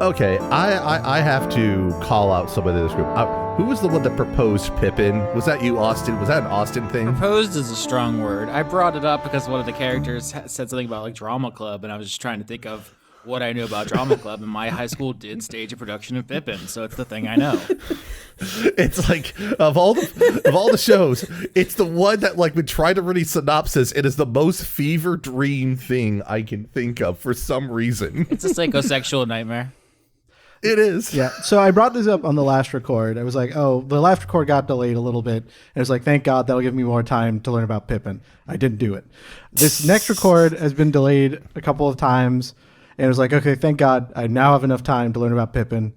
Okay, I have to call out somebody in this group. Who was the one that proposed Pippin? Was that you, Austin? Was that an Austin thing? Proposed is a strong word. I brought it up because one of the characters said something about like drama club, and I was just trying to think of what I knew about drama club, and my high school did stage a production of Pippin, so it's the thing I know. It's like of all the shows, it's the one that like would try to read a synopsis. It is the most fever dream thing I can think of for some reason. It's a psychosexual nightmare. It is. Yeah. So I brought this up on the last record. I was like, oh, the last record got delayed a little bit. And I was like, thank God that'll give me more time to learn about Pippin. I didn't do it. This next record has been delayed a couple of times. And it was like, okay, thank God I now have enough time to learn about Pippin.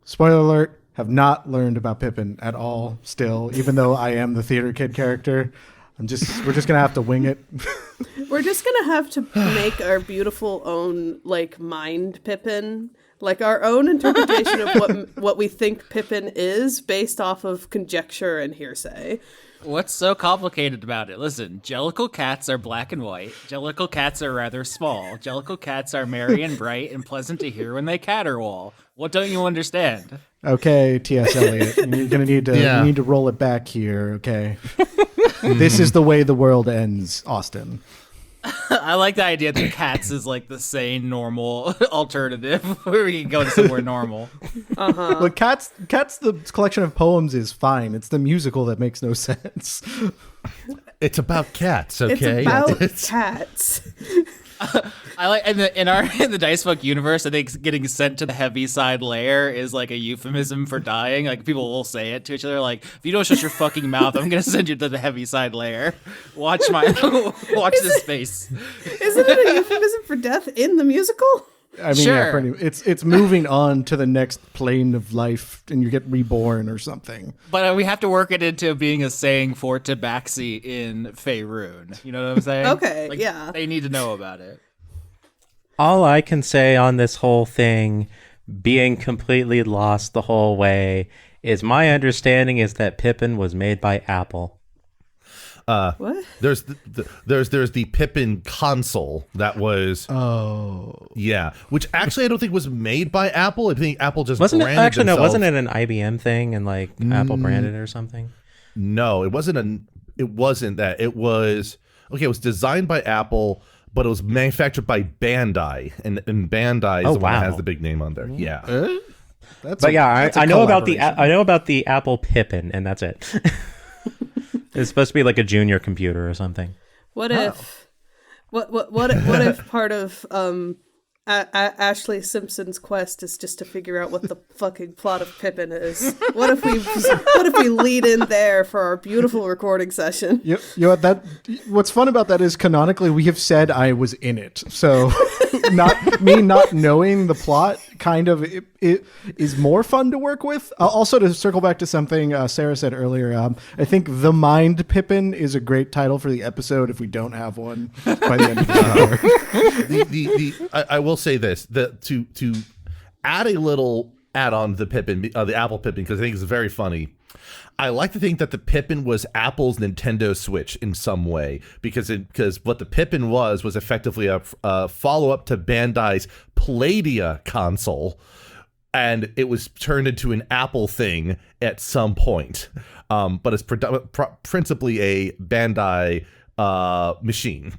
Spoiler alert, have not learned about Pippin at all still, even though I am the theater kid character. We're just going to have to wing it. We're just going to have to make our beautiful own, like, mind Pippin. Like, our own interpretation of what we think Pippin is based off of conjecture and hearsay. What's so complicated about it? Listen, Jellicle cats are black and white. Jellicle cats are rather small. Jellicle cats are merry and bright and pleasant to hear when they caterwaul. What don't you understand? Okay, T.S. Eliot, you're going to need to you need to roll it back here, okay? This is the way the world ends, Austin. I like the idea that cats is like the sane, normal alternative where we can go to somewhere normal. Uh-huh. Look, cats, the collection of poems is fine. It's the musical that makes no sense. It's about cats, okay? It's about cats. I like in the Dice Book universe, I think getting sent to the heavy side layer is like a euphemism for dying. Like people will say it to each other, like, if you don't shut your fucking mouth, I'm gonna send you to the heavy side layer. Watch this space. Isn't it a euphemism for death in the musical? I mean, sure. Yeah, pretty. It's moving on to the next plane of life, and you get reborn or something. But we have to work it into being a saying for Tabaxi in Faerun. You know what I'm saying? Okay, like, yeah. They need to know about it. All I can say on this whole thing, being completely lost the whole way, is my understanding is that Pippin was made by Apple. What? There's the Pippin console that was which actually I don't think was made by Apple. I think Apple just wasn't branded themselves. Wasn't it an IBM thing and like Apple branded or something? No, it wasn't that. It was designed by Apple, but it was manufactured by Bandai, and Bandai is the one that has the big name on there. Yeah. I know about the Apple Pippin, and that's it. It's supposed to be like a junior computer or something. What if part of Ashlee Simpson's quest is just to figure out what the fucking plot of Pippin is? What if we lead in there for our beautiful recording session? You know what, what's fun about that is canonically we have said I was in it, so not knowing the plot kind of it is more fun to work with. Also, to circle back to something Sarah said earlier, I think The Mind Pippin is a great title for the episode if we don't have one by the end of the hour. I will say this: to add a little add-on to the Pippin, the Apple Pippin, because I think it's very funny. I like to think that the Pippin was Apple's Nintendo Switch in some way, because what the Pippin was effectively a follow-up to Bandai's Palladium console, and it was turned into an Apple thing at some point. But it's principally a Bandai machine,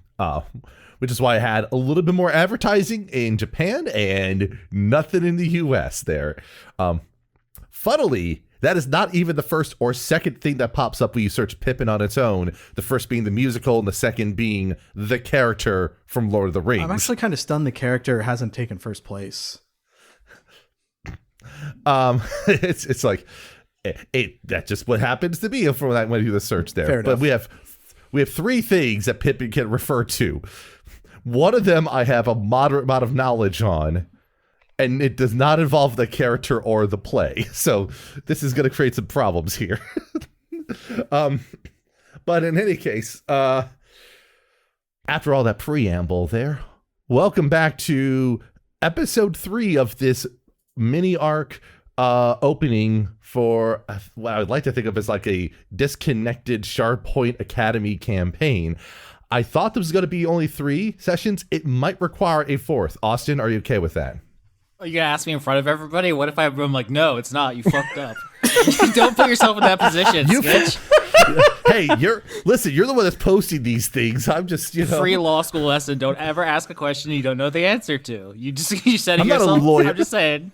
which is why I had a little bit more advertising in Japan and nothing in the US there. Funnily, that is not even the first or second thing that pops up when you search Pippin on its own. The first being the musical and the second being the character from Lord of the Rings. I'm actually kind of stunned the character hasn't taken first place. It's like that's just what happens to be from that when you do the search there. Fair but enough. we have three things that Pippin can refer to. One of them I have a moderate amount of knowledge on, and it does not involve the character or the play. So this is going to create some problems here. But in any case, after all that preamble there, welcome back to episode 3 of this mini arc opening for what I would like to think of as like a disconnected Shardpoint Academy campaign. I thought there was going to be only 3 sessions. It might require a 4th. Austin, are you okay with that? Are you gonna ask me in front of everybody? What if I'm like, no, it's not. You fucked up. Don't put yourself in that position, Sketch. Hey, you're the one that's posting these things. I'm just, Free law school lesson. Don't ever ask a question you don't know the answer to. You said it I'm not yourself. a lawyer. I'm just saying.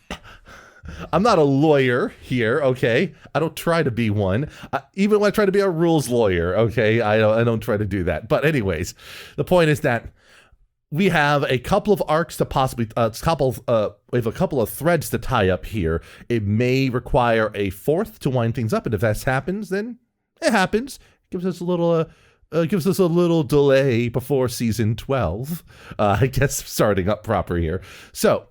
I'm not a lawyer here, okay? I don't try to be one. Even when I try to be a rules lawyer, okay? I don't try to do that. But anyways, the point is that we have a couple of arcs to possibly we have a couple of threads to tie up here. It may require a fourth to wind things up, and if that happens, then it happens. Gives us a little delay before season 12. I guess starting up proper here. So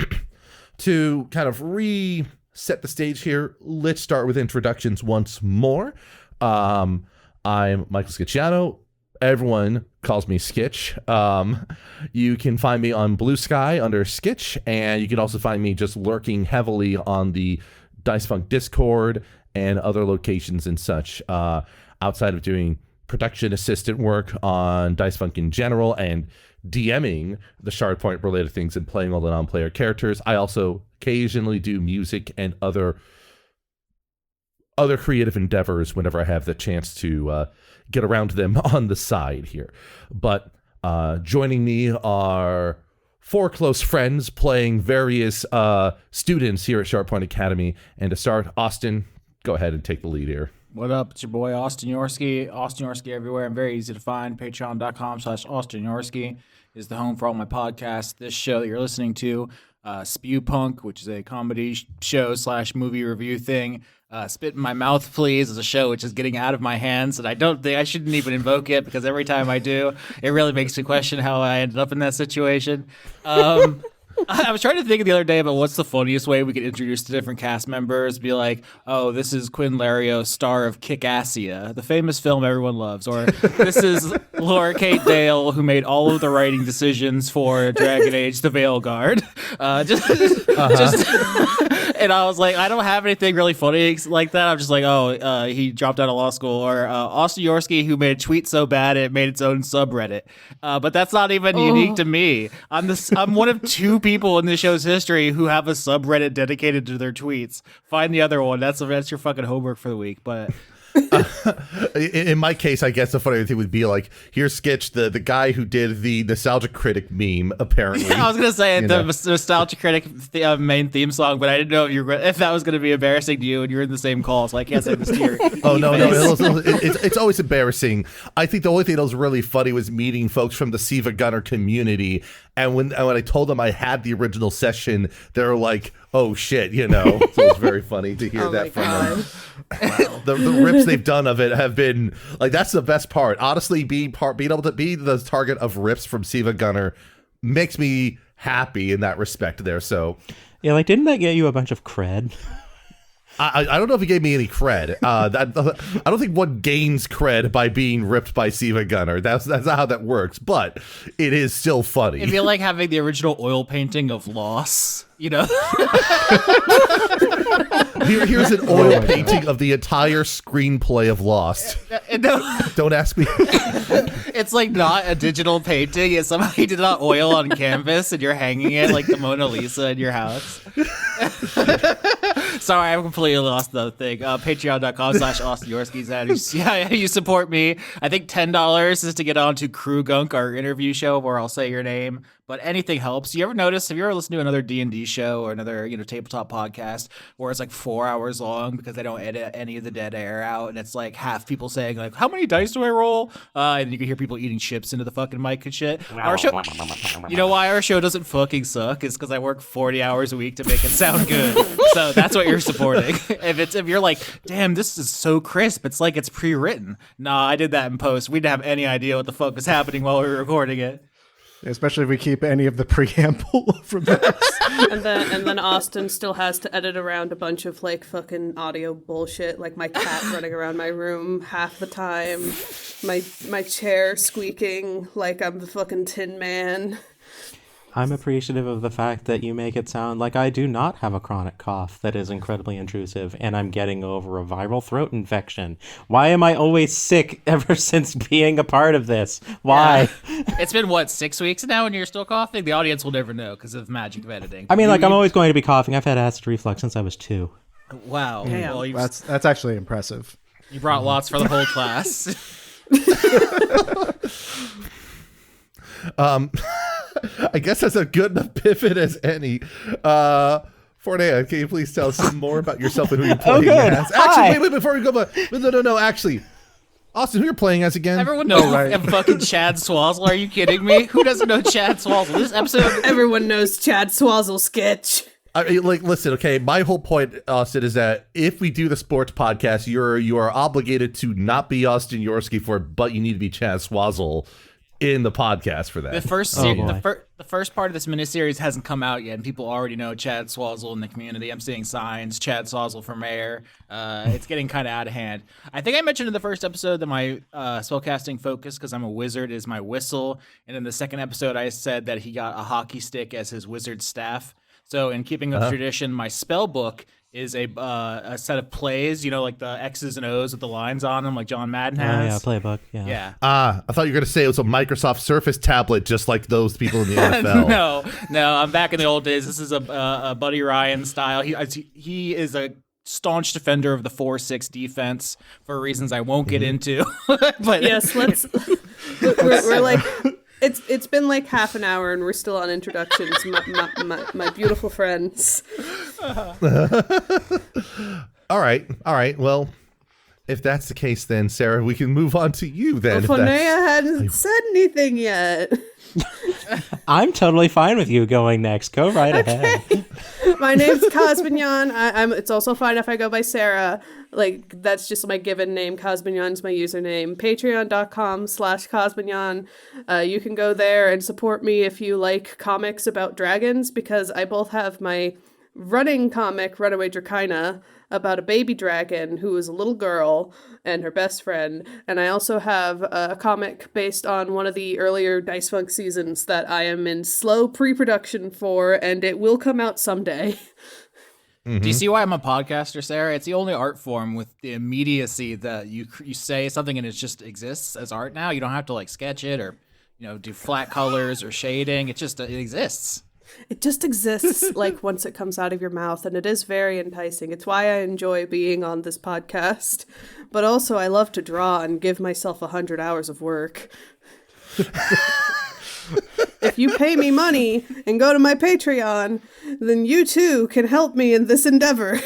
to kind of reset the stage here, let's start with introductions once more. I'm Michael Scicciano. Everyone calls me Skitch. You can find me on Blue Sky under Skitch, and you can also find me just lurking heavily on the Dice Funk Discord and other locations and such, outside of doing production assistant work on Dice Funk in general and DMing the Shardpoint related things and playing all the non-player characters. I also occasionally do music and other creative endeavors whenever I have the chance to get around to them on the side here. But joining me are 4 close friends playing various students here at Shardpoint Academy. And to start, Austin, go ahead and take the lead here. What up? It's your boy Austin Yorsky. Austin Yorsky everywhere. I'm very easy to find. Patreon.com/Austin Yorsky is the home for all my podcasts. This show that you're listening to, Spew Punk, which is a comedy show / movie review thing. Spit in My Mouth, Please is a show which is getting out of my hands, and I don't think I shouldn't even invoke it because every time I do, it really makes me question how I ended up in that situation. I was trying to think the other day about what's the funniest way we could introduce the different cast members. Be like, oh, this is Quinn Lario, star of Kick-Assia, the famous film everyone loves. Or this is Laura Kate Dale, who made all of the writing decisions for Dragon Age The Veilguard. And I was like, I don't have anything really funny like that. I'm just like, he dropped out of law school. Or Austin Yorsky, who made a tweet so bad it made its own subreddit. But that's not even unique to me. I'm one of 2 people in this show's history who have a subreddit dedicated to their tweets. Find the other one. That's your fucking homework for the week. But in my case, I guess the funny thing would be like, here's Sketch, the guy who did the Nostalgia Critic meme, apparently. I was going to say the Nostalgia Critic main theme song, but I didn't know if that was going to be embarrassing to you and you're in the same call, so I can't say this to your Oh, no. It's always embarrassing. I think the only thing that was really funny was meeting folks from the Siva Gunner community, and when I told them I had the original session, they were like, oh, shit, So it was very funny to hear that from them. The rips they've done of it have been like, that's the best part. Honestly, being able to be the target of rips from Siva Gunner makes me happy in that respect there. So Yeah, like, didn't that get you a bunch of cred? I don't know if he gave me any cred. I don't think one gains cred by being ripped by Siva Gunner. That's not how that works, but it is still funny. It'd be like having the original oil painting of Loss, Here's an oil painting of the entire screenplay of Lost. Don't ask me. It's like not a digital painting. It's somehow you did it on oil on canvas and you're hanging it like the Mona Lisa in your house. Sorry, I completely lost the thing. Patreon.com/Austin Yorsky. Yeah, you support me. I think $10 is to get on to Crew Gunk, our interview show where I'll say your name. But anything helps. Have you ever listened to another D&D show or another, tabletop podcast where it's like 4 hours long because they don't edit any of the dead air out, and it's like half people saying like, how many dice do I roll? And you can hear people eating chips into the fucking mic and shit. Our show, you know why our show doesn't fucking suck? Is because I work 40 hours a week to make it sound good. So that's what you're supporting. If you're like, damn, this is so crisp, it's like it's pre-written. Nah, I did that in post. We didn't have any idea what the fuck was happening while we were recording it. Especially if we keep any of the preamble from this. and then Austin still has to edit around a bunch of like fucking audio bullshit, like my cat running around my room half the time, my chair squeaking like I'm the fucking Tin Man. I'm appreciative of the fact that you make it sound like I do not have a chronic cough that is incredibly intrusive and I'm getting over a viral throat infection. Why am I always sick ever since being a part of this? Why? Yeah. It's been, what, 6 weeks now and you're still coughing? The audience will never know because of the magic of editing. I mean, I'm always going to be coughing. I've had acid reflux since I was 2. Wow. Damn. Well, That's actually impressive. you brought lots for the whole class. I guess that's a good enough pivot as any. Fornea, can you please tell us some more about yourself and who you're playing as? Actually, wait, before we go, no, actually. Austin, who you're playing as again? Everyone knows fucking Chad Swazzle. Are you kidding me? Who doesn't know Chad Swazzle? This episode... Everyone knows Chad Swazzle sketch. I mean, like, listen, okay, my whole point, Austin, is that if we do the sports podcast, you are obligated to not be Austin Yorsky for it, but you need to be Chad Swazzle in the podcast for that. The first part of this miniseries hasn't come out yet, and people already know Chad Swazzle in the community. I'm seeing signs, Chad Swazzle for mayor. It's getting kind of out of hand. I think I mentioned in the first episode that my spellcasting focus, because I'm a wizard, is my whistle. And in the second episode, I said that he got a hockey stick as his wizard staff. So in keeping with tradition, my spell book is a set of plays, like the X's and O's with the lines on them, like John Madden has. Oh, yeah, playbook. Yeah. Yeah. I thought you were going to say it was a Microsoft Surface tablet, just like those people in the NFL. No, I'm back in the old days. This is a Buddy Ryan style. He is a staunch defender of the 4-6 defense for reasons I won't get into. But Yes, let's. we're like. It's been like half an hour and we're still on introductions, my beautiful friends. All right. Well, if that's the case, then Sarah, we can move on to you then. Fonea hadn't said anything yet. I'm totally fine with you going next. Go right ahead. My name's Cosmignon. It's also fine if I go by Sarah. Like, that's just my given name. Cosmignon's my username. Patreon.com/Cosmignon. You can go there and support me if you like comics about dragons, because I both have my running comic, Runaway Dracaena, about a baby dragon who is a little girl and her best friend. And I also have a comic based on one of the earlier Dice Funk seasons that I am in slow pre-production for, and it will come out someday. Do you see why I'm a podcaster, Sarah? It's the only art form with the immediacy that you say something and it just exists as art now. You don't have to like sketch it or do flat colors or shading. It exists. It just exists like once it comes out of your mouth, and it is very enticing. It's why I enjoy being on this podcast. But also I love to draw and give myself 100 hours of work. If you pay me money and go to my Patreon, then you too can help me in this endeavor.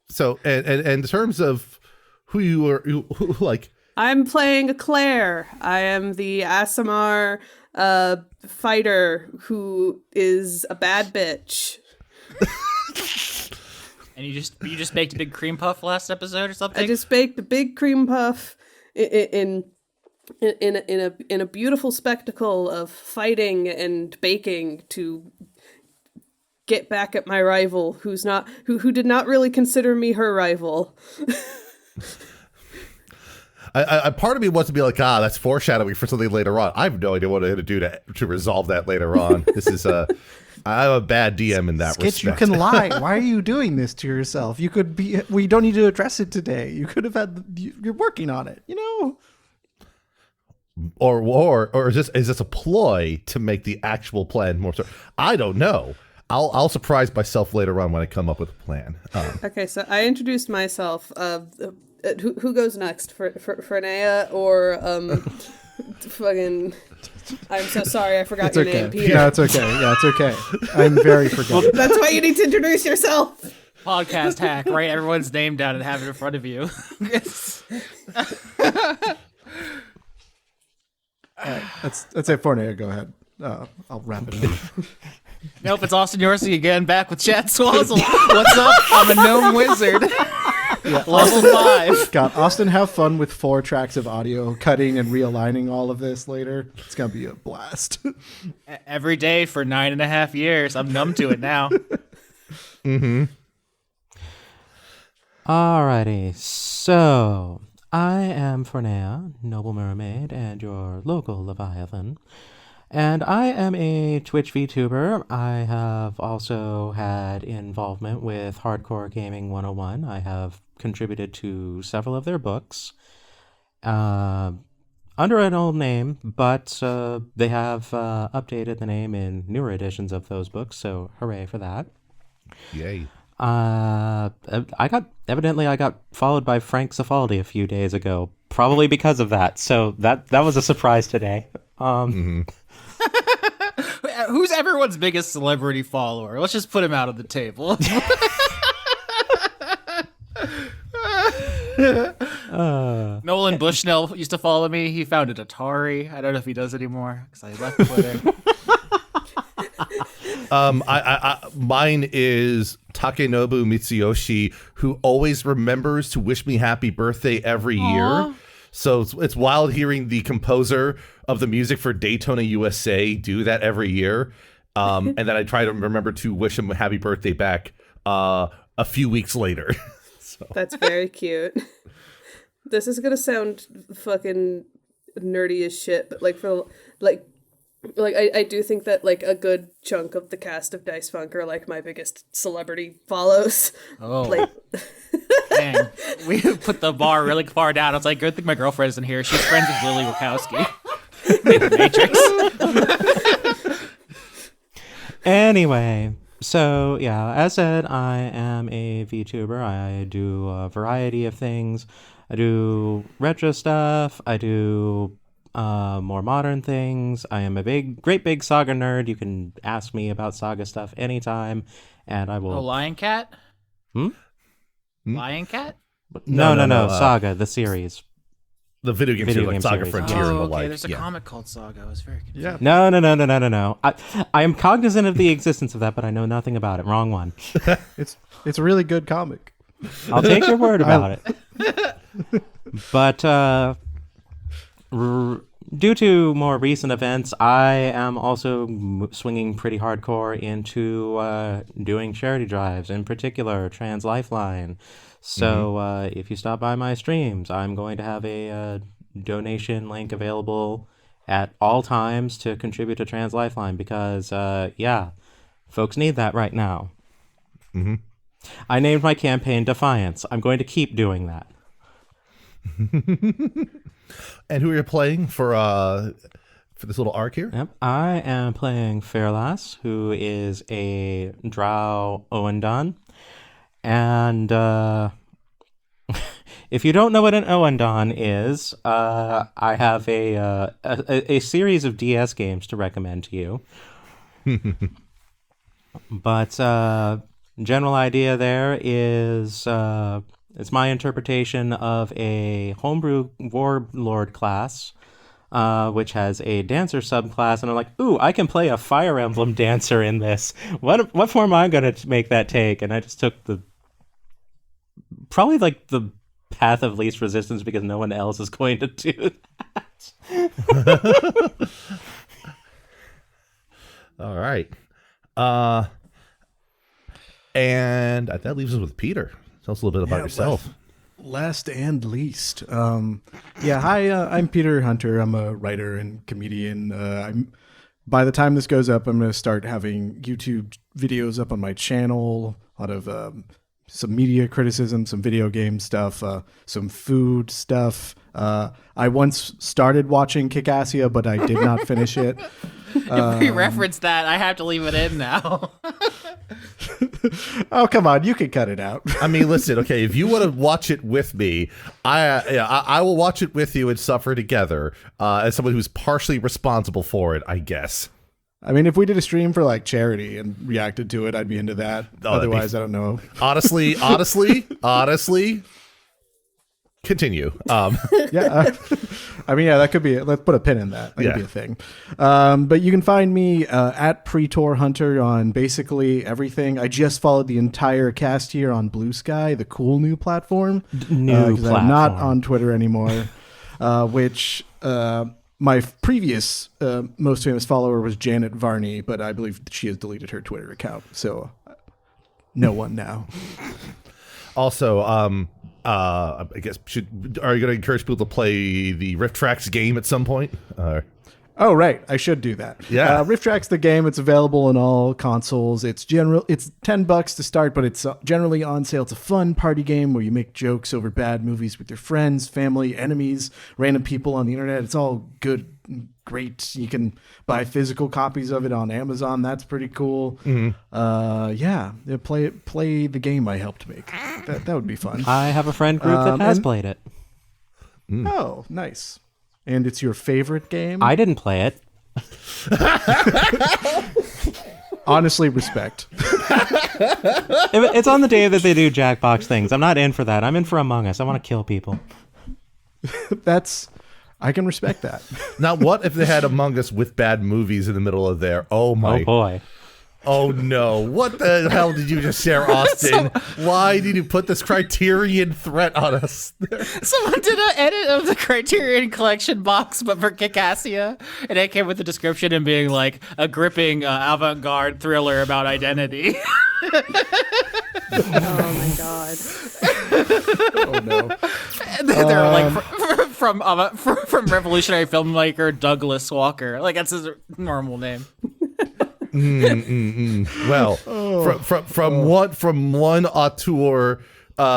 So, and in terms of who you are, like... I'm playing Eclair. I am the Aasimar fighter who is a bad bitch. And you just baked a big cream puff last episode or something? I just baked a big cream puff in a beautiful spectacle of fighting and baking to get back at my rival, who did not really consider me her rival. I part of me wants to be like, that's foreshadowing for something later on. I have no idea what I'm going to do to resolve that later on. This is I'm a bad DM in that Skitch, respect. you can lie. Why are you doing this to yourself? You could be. We don't need to address it today. You could have had. You're working on it. Or is this a ploy to make the actual plan more? I don't know. I'll surprise myself later on when I come up with a plan. Okay, so I introduced myself. Who goes next? Fernea or fucking? I'm so sorry, I forgot It's your okay. name, Peter. No, it's okay. Yeah, it's okay. I'm very forgetful. That's why you need to introduce yourself. Podcast hack. Write everyone's name down and have it in front of you. Let's say Fornea, go ahead. I'll wrap it up. Nope, it's Austin Yorsey again, back with Chad Swazzle. What's up? I'm a gnome wizard. Level 5. God, Austin, have fun with 4 tracks of audio, cutting and realigning all of this later. It's going to be a blast. Every day for 9.5 years. I'm numb to it now. Alrighty, so I am Fornea, Noble Mermaid, and your local Leviathan. And I am a Twitch VTuber. I have also had involvement with Hardcore Gaming 101. I have contributed to several of their books under an old name, but they have updated the name in newer editions of those books, so hooray for that. Yay. I got followed by Frank Cifaldi a few days ago, probably because of that. So that was a surprise today. Who's everyone's biggest celebrity follower? Let's just put him out on the table. Nolan Bushnell used to follow me. He founded Atari. I don't know if he does anymore because I left Twitter. Mine is Takenobu Mitsuyoshi, who always remembers to wish me happy birthday every year. So it's wild hearing the composer of the music for Daytona USA do that every year. And then I try to remember to wish him a happy birthday back a few weeks later. So. That's very cute. This is gonna sound fucking nerdy as shit, but I do think that like a good chunk of the cast of Dice Funk are like my biggest celebrity follows. Oh, like, dang. We put the bar really far down. I was like, good thing my girlfriend isn't here. She's friends with Lily Wachowski. The Matrix. Anyway, so yeah, as said, I am a VTuber. I do a variety of things. I do retro stuff. I do more modern things. I am a great big Saga nerd. You can ask me about Saga stuff anytime, and I will. Oh, Lion Cat? Lion Cat? No. Saga, the series. The video game series, like Saga series. Frontier and the okay. like. There's a comic called Saga. I was very confused. Yeah. No. I am cognizant of the existence of that, but I know nothing about it. Wrong one. It's a really good comic. I'll take your word about it. But due to more recent events, I am also swinging pretty hardcore into doing charity drives, in particular Trans Lifeline. So if you stop by my streams, I'm going to have a donation link available at all times to contribute to Trans Lifeline because, folks need that right now. Mm-hmm. I named my campaign Defiance. I'm going to keep doing that. And who are you playing for this little arc here? Yep, I am playing Phyrlass, who is a Drow Oendan. And if you don't know what an Oendan is, I have a series of DS games to recommend to you. But general idea there is it's my interpretation of a homebrew warlord class, which has a dancer subclass, and I'm like, ooh, I can play a Fire Emblem dancer in this. What form am I going to make that take? And I just took probably like the path of least resistance because no one else is going to do that. All right. And that leaves us with Peter. Tell us a little bit about yourself. Last and least. Hi, I'm Peter Hunter. I'm a writer and comedian. By the time this goes up, I'm going to start having YouTube videos up on my channel. A lot of some media criticism, some video game stuff, some food stuff. I once started watching Kickassia, but I did not finish it. If we reference that, I have to leave it in now. Oh, come on. You can cut it out. I mean, listen, okay, if you want to watch it with me, I will watch it with you and suffer together as someone who's partially responsible for it, I guess. I mean, if we did a stream for like charity and reacted to it, I'd be into that. Oh, otherwise, I don't know. Honestly, continue. Yeah. I mean, that could be it. Let's put a pin in that. That could be a thing. But you can find me at Pretor Hunter on basically everything. I just followed the entire cast here on Blue Sky, the cool new platform. Because I'm not on Twitter anymore, which my previous most famous follower was Janet Varney, but I believe she has deleted her Twitter account. So no one now. Also, I guess are you going to encourage people to play the Rift Tracks game at some point? Oh, right. I should do that. Yeah. Riff Track's the game. It's available on all consoles. It's $10 to start, but it's generally on sale. It's a fun party game where you make jokes over bad movies with your friends, family, enemies, random people on the internet. It's all good, great. You can buy physical copies of it on Amazon. That's pretty cool. Yeah, play the game I helped make. That would be fun. I have a friend group that has played it. Oh, nice. And it's your favorite game? I didn't play it. Honestly, respect. It's on the day that they do Jackbox things. I'm not in for that. I'm in for Among Us. I want to kill people. I can respect that. Now, what if they had Among Us with bad movies in the middle of there? Oh my! Oh boy! Oh no! What the hell did you just share, Austin? Why did you put this Criterion threat on us? Someone did an edit of the Criterion Collection box, but for Kikassia, and it came with the description and being like a gripping avant-garde thriller about identity. Oh my god. Oh no. And they're like from revolutionary filmmaker Douglas Walker. Like that's his normal name. Well, from one auteur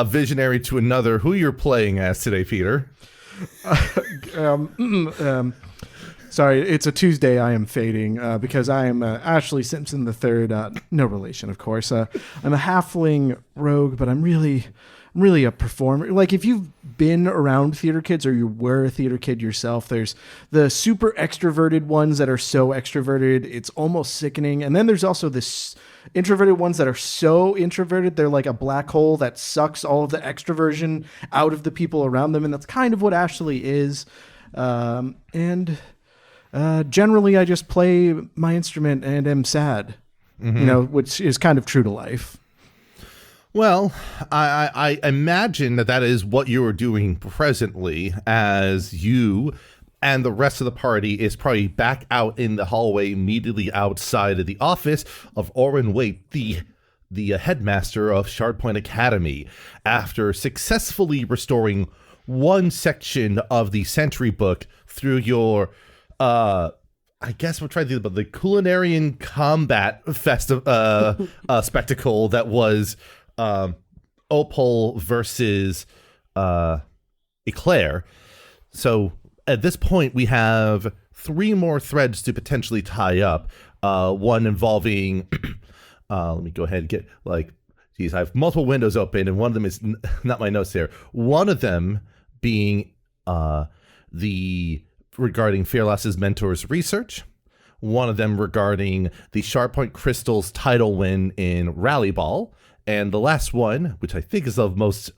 visionary to another, who you're playing as today, Peter? Sorry, it's a Tuesday. I am fading because I am Ashlee Simpson III. No relation, of course. I'm a halfling rogue, but I'm really a performer. Like, if you've been around theater kids or you were a theater kid yourself, there's the super extroverted ones that are so extroverted it's almost sickening, and then there's also this introverted ones that are so introverted they're like a black hole that sucks all of the extroversion out of the people around them, and that's kind of what Ashlee is. Generally I just play my instrument and am sad, which is kind of true to life. Well, I imagine that is what you are doing presently, as you and the rest of the party is probably back out in the hallway immediately outside of the office of Orrin Waite, the headmaster of Shardpoint Academy, after successfully restoring one section of the Century book through your, I guess we're trying to think about the Culinarian Combat spectacle that was Opal versus Eclair. So at this point, we have 3 more threads to potentially tie up. One involving, let me go ahead and get I have multiple windows open, and one of them is not my notes there. One of them being regarding Phyrlass's mentor's research. One of them regarding the Shardpoint Crystal's title win in Rally Ball. And the last one, which I think is of most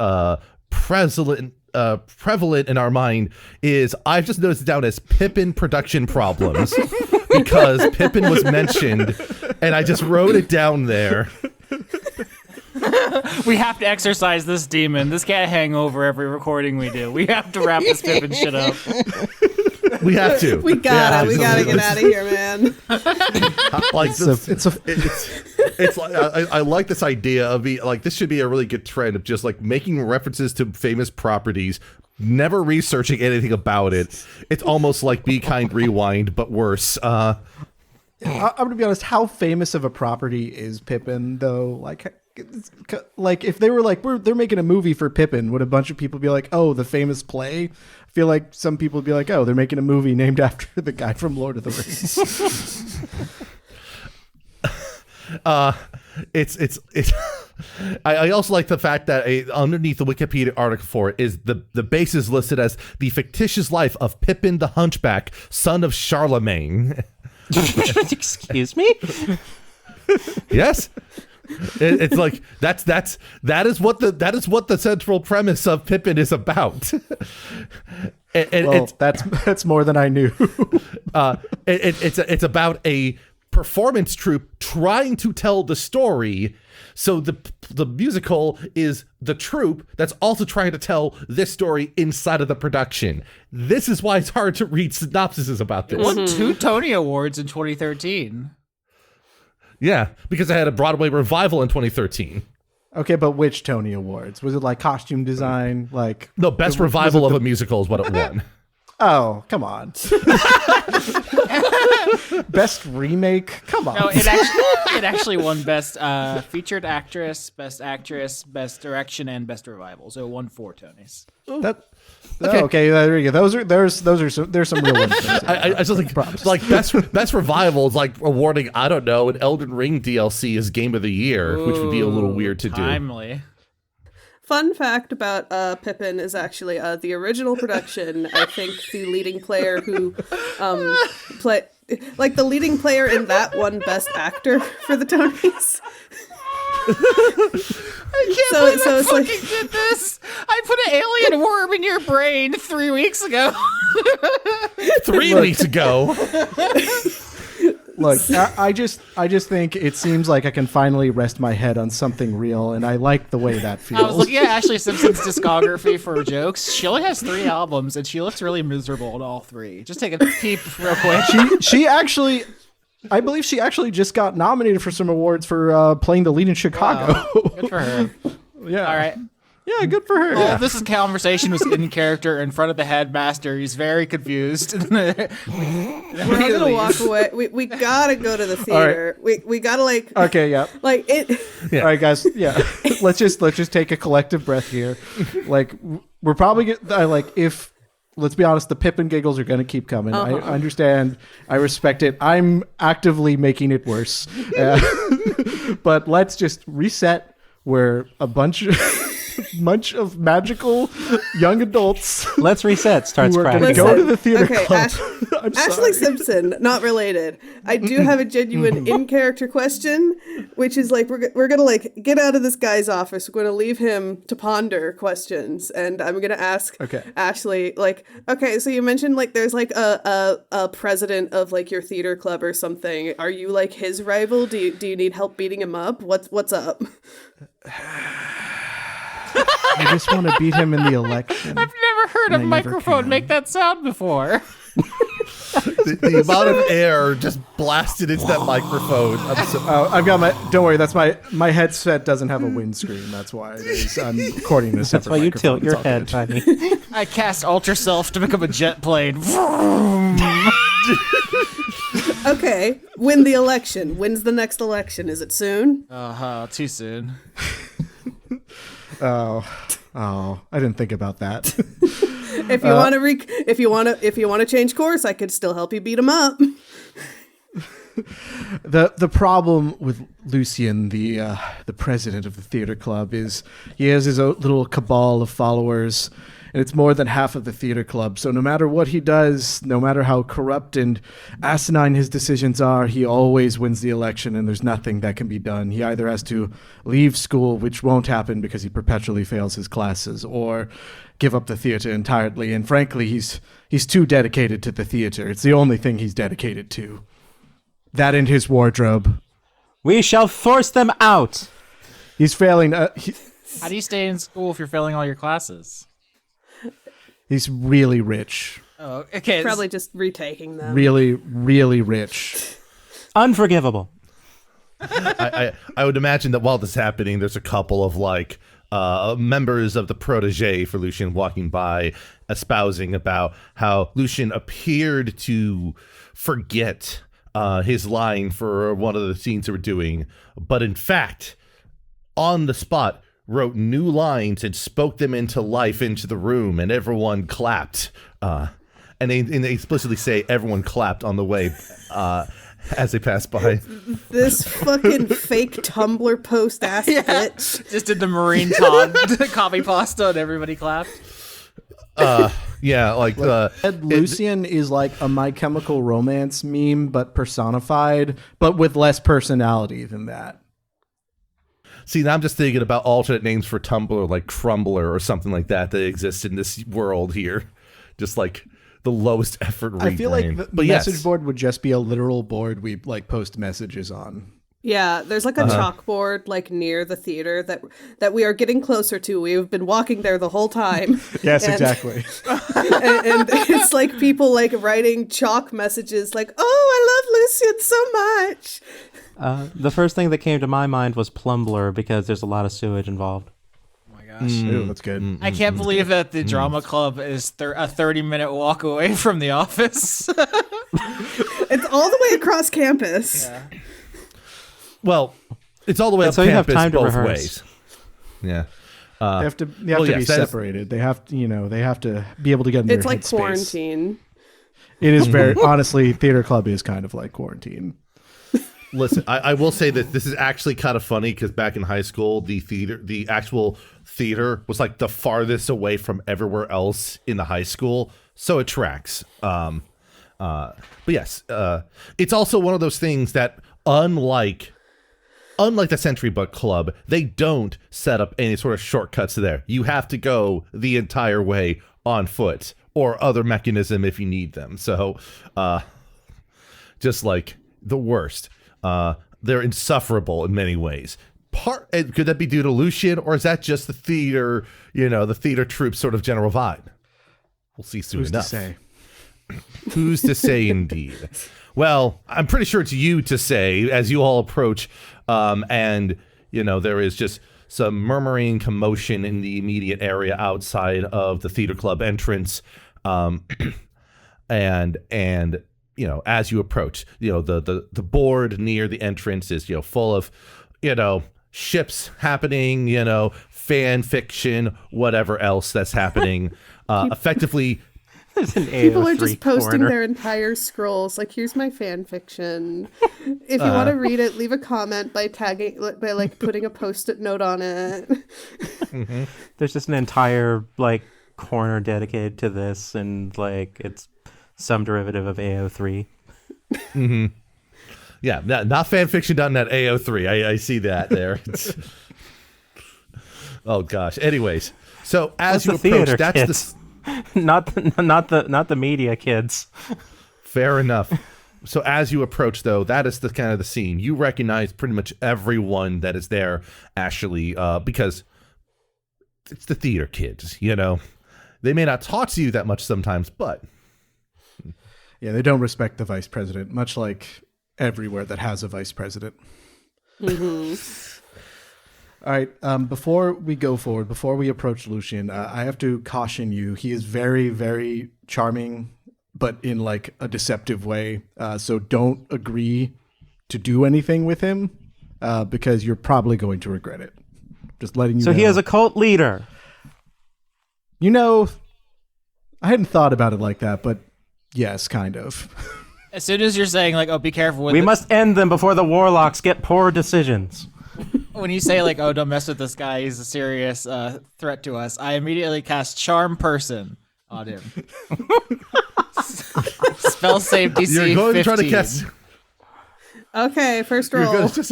prevalent in our mind, is I've just noticed it down as Pippin production problems because Pippin was mentioned, and I just wrote it down there. We have to exercise this demon. This can't hang over every recording we do. We have to wrap this Pippin shit up. We have to. We gotta get out of here, man. I like this idea of this should be a really good trend of just like making references to famous properties, never researching anything about it. It's almost like Be Kind Rewind, but worse. I'm gonna be honest. How famous of a property is Pippin, though? Like if they were they're making a movie for Pippin, would a bunch of people be like, "Oh, the famous play"? I feel like some people would be like, "Oh, they're making a movie named after the guy from Lord of the Rings." I also like the fact that underneath the Wikipedia article for it is the base is listed as the fictitious life of Pippin the Hunchback, son of Charlemagne. Excuse me? Yes. It's like that is what the central premise of Pippin is about. That's more than I knew. It's about a performance troupe trying to tell the story. So the musical is the troupe that's also trying to tell this story inside of the production. This is why it's hard to read synopsises about this. It won 2 Tony Awards in 2013. Yeah, because I had a Broadway revival in 2013. Okay, but which Tony Awards? Was it like costume design? No, best revival of a musical is what it won. Oh, come on. Best remake? Come on. No, it actually won best featured actress, best direction, and best revival. So it won 4 Tonys. Okay, there you go. There's some real ones. I just think like best revival is like awarding, I don't know, an Elden Ring DLC as Game of the Year, which would be a little weird to do. Timely. Fun fact about Pippin is actually the original production. I think the leading player who the leading player in that won Best Actor for the Tonys. I can't believe I fucking did this. I put an alien worm in your brain 3 weeks ago. 3 weeks ago. Look, I just think it seems like I can finally rest my head on something real, and I like the way that feels. I was looking at Ashlee Simpson's discography for jokes. She only has 3 albums, and she looks really miserable in all 3. Just take a peep real quick. She actually, I believe she actually just got nominated for some awards for playing the lead in Chicago. Wow. Good for her. Yeah. All right. Yeah, good for her. Well, this conversation was in character in front of the headmaster. He's very confused. We're all gonna walk away. We gotta go to the theater. Right. We gotta Okay, yeah. Like it. Yeah. All right, guys. Yeah. let's just take a collective breath here. Like we're probably if. Let's be honest, the Pippin giggles are going to keep coming. I understand. I respect it. I'm actively making it worse. But let's just reset. We're a bunch of magical young adults. Let's reset. Starts We're cracking. going to go to the theater Okay, club. Ashlee Simpson, not related. I do have a genuine in-character question, which is like we're gonna get out of this guy's office. We're gonna leave him to ponder questions, and I'm gonna ask Ashlee, okay, so you mentioned there's a president of your theater club or something. Are you his rival? Do you need help beating him up? What's up? I just want to beat him in the election. I've never heard a microphone make that sound before. the amount of air just blasted into that microphone. I've got don't worry, that's my headset doesn't have a windscreen. That's why I'm recording this. That's why you tilt your head, Tiny. I cast Ultra Self to become a jet plane. Okay, win the election. When's the next election? Is it soon? Too soon. Oh, I didn't think about that. If you want to change course, I could still help you beat him up. The problem with Lucien, the president of the theater club, is he has his own little cabal of followers, and it's more than half of the theater club. So no matter what he does, no matter how corrupt and asinine his decisions are, he always wins the election, and there's nothing that can be done. He either has to leave school, which won't happen because he perpetually fails his classes, or give up the theater entirely. And frankly, he's too dedicated to the theater. It's the only thing he's dedicated to. That and his wardrobe. We shall force them out. He's failing. How do you stay in school if you're failing all your classes? He's really rich. Oh, okay. Probably just retaking them. Really, really rich. Unforgivable. I would imagine that while this is happening, there's a couple of members of the protege for Lucien walking by, espousing about how Lucien appeared to forget his line for one of the scenes they were doing, but in fact, on the spot, wrote new lines and spoke them into life into the room, and everyone clapped. And they explicitly say everyone clapped on the way as they passed by. This fucking fake Tumblr post ass bitch. Just did the Marine Todd copy pasta and everybody clapped. Lucien is like a My Chemical Romance meme, but personified, but with less personality than that. See, now I'm just thinking about alternate names for Tumblr, like Crumbler or something like that exist in this world here. Just like the lowest effort rebrand. I feel like the message board would just be a literal board we post messages on. Yeah, there's a chalkboard near the theater that we are getting closer to. We've been walking there the whole time. Yes, exactly. and it's people writing chalk messages "Oh, I love Lucien so much." The first thing that came to my mind was Plumbler, because there's a lot of sewage involved. Oh my gosh. Ooh, that's good. I can't believe that the drama club is a 30-minute walk away from the office. It's all the way across campus. Yeah. Well, it's all the way up so you have campus time to both rehearse. ways. Yeah. They have to well, be yes, that is- separated. They have to, they have to be able to get in their It's like headspace. quarantine. It is very honestly, theater club is kind of like quarantine. Listen, I will say that this is actually kind of funny because back in high school, the actual theater was like the farthest away from everywhere else in the high school, so it tracks. But yes, it's also one of those things that unlike the Century Book Club, they don't set up any sort of shortcuts there. You have to go the entire way on foot or other mechanism if you need them. So, just like the worst. They're insufferable in many ways. Could that be due to Lucian, or is that just the theater, the theater troupe sort of general vibe? We'll see soon Who's enough. to say? Who's to say, indeed? Well, I'm pretty sure it's you to say as you all approach, and there is just some murmuring commotion in the immediate area outside of the theater club entrance, and as you approach, the board near the entrance is full of ships happening, fan fiction, whatever else that's happening, effectively. There's an People are AO3 just posting corner. their entire scrolls. Like, here's my fan fiction. If you want to read it, leave a comment by putting a post-it note on it. There's just an entire corner dedicated to this, and it's some derivative of AO3. Mm-hmm. Yeah, not fanfiction.net AO3. I see that there. Oh gosh. Anyways, so as That's you the approach, theater that's kids. not the media kids. Fair enough. So as you approach, though, that is the kind of the scene. You recognize pretty much everyone that is there, Ashlee, because it's the theater kids. They may not talk to you that much sometimes, but Yeah, they don't respect the vice president, much like everywhere that has a vice president. Mm-hmm. All right, before we go forward, before we approach Lucian, I have to caution you. He is very, very charming, but in a deceptive way. So don't agree to do anything with him because you're probably going to regret it. Just letting you know. So he is a cult leader. I hadn't thought about it like that, but yes, kind of. As soon as you're saying be careful with We must end them before the warlocks get poor decisions. when you say don't mess with this guy, he's a serious threat to us, I immediately cast Charm Person on him. Spell save DC you're going 15. to try to cast. Okay, first You're roll. going to just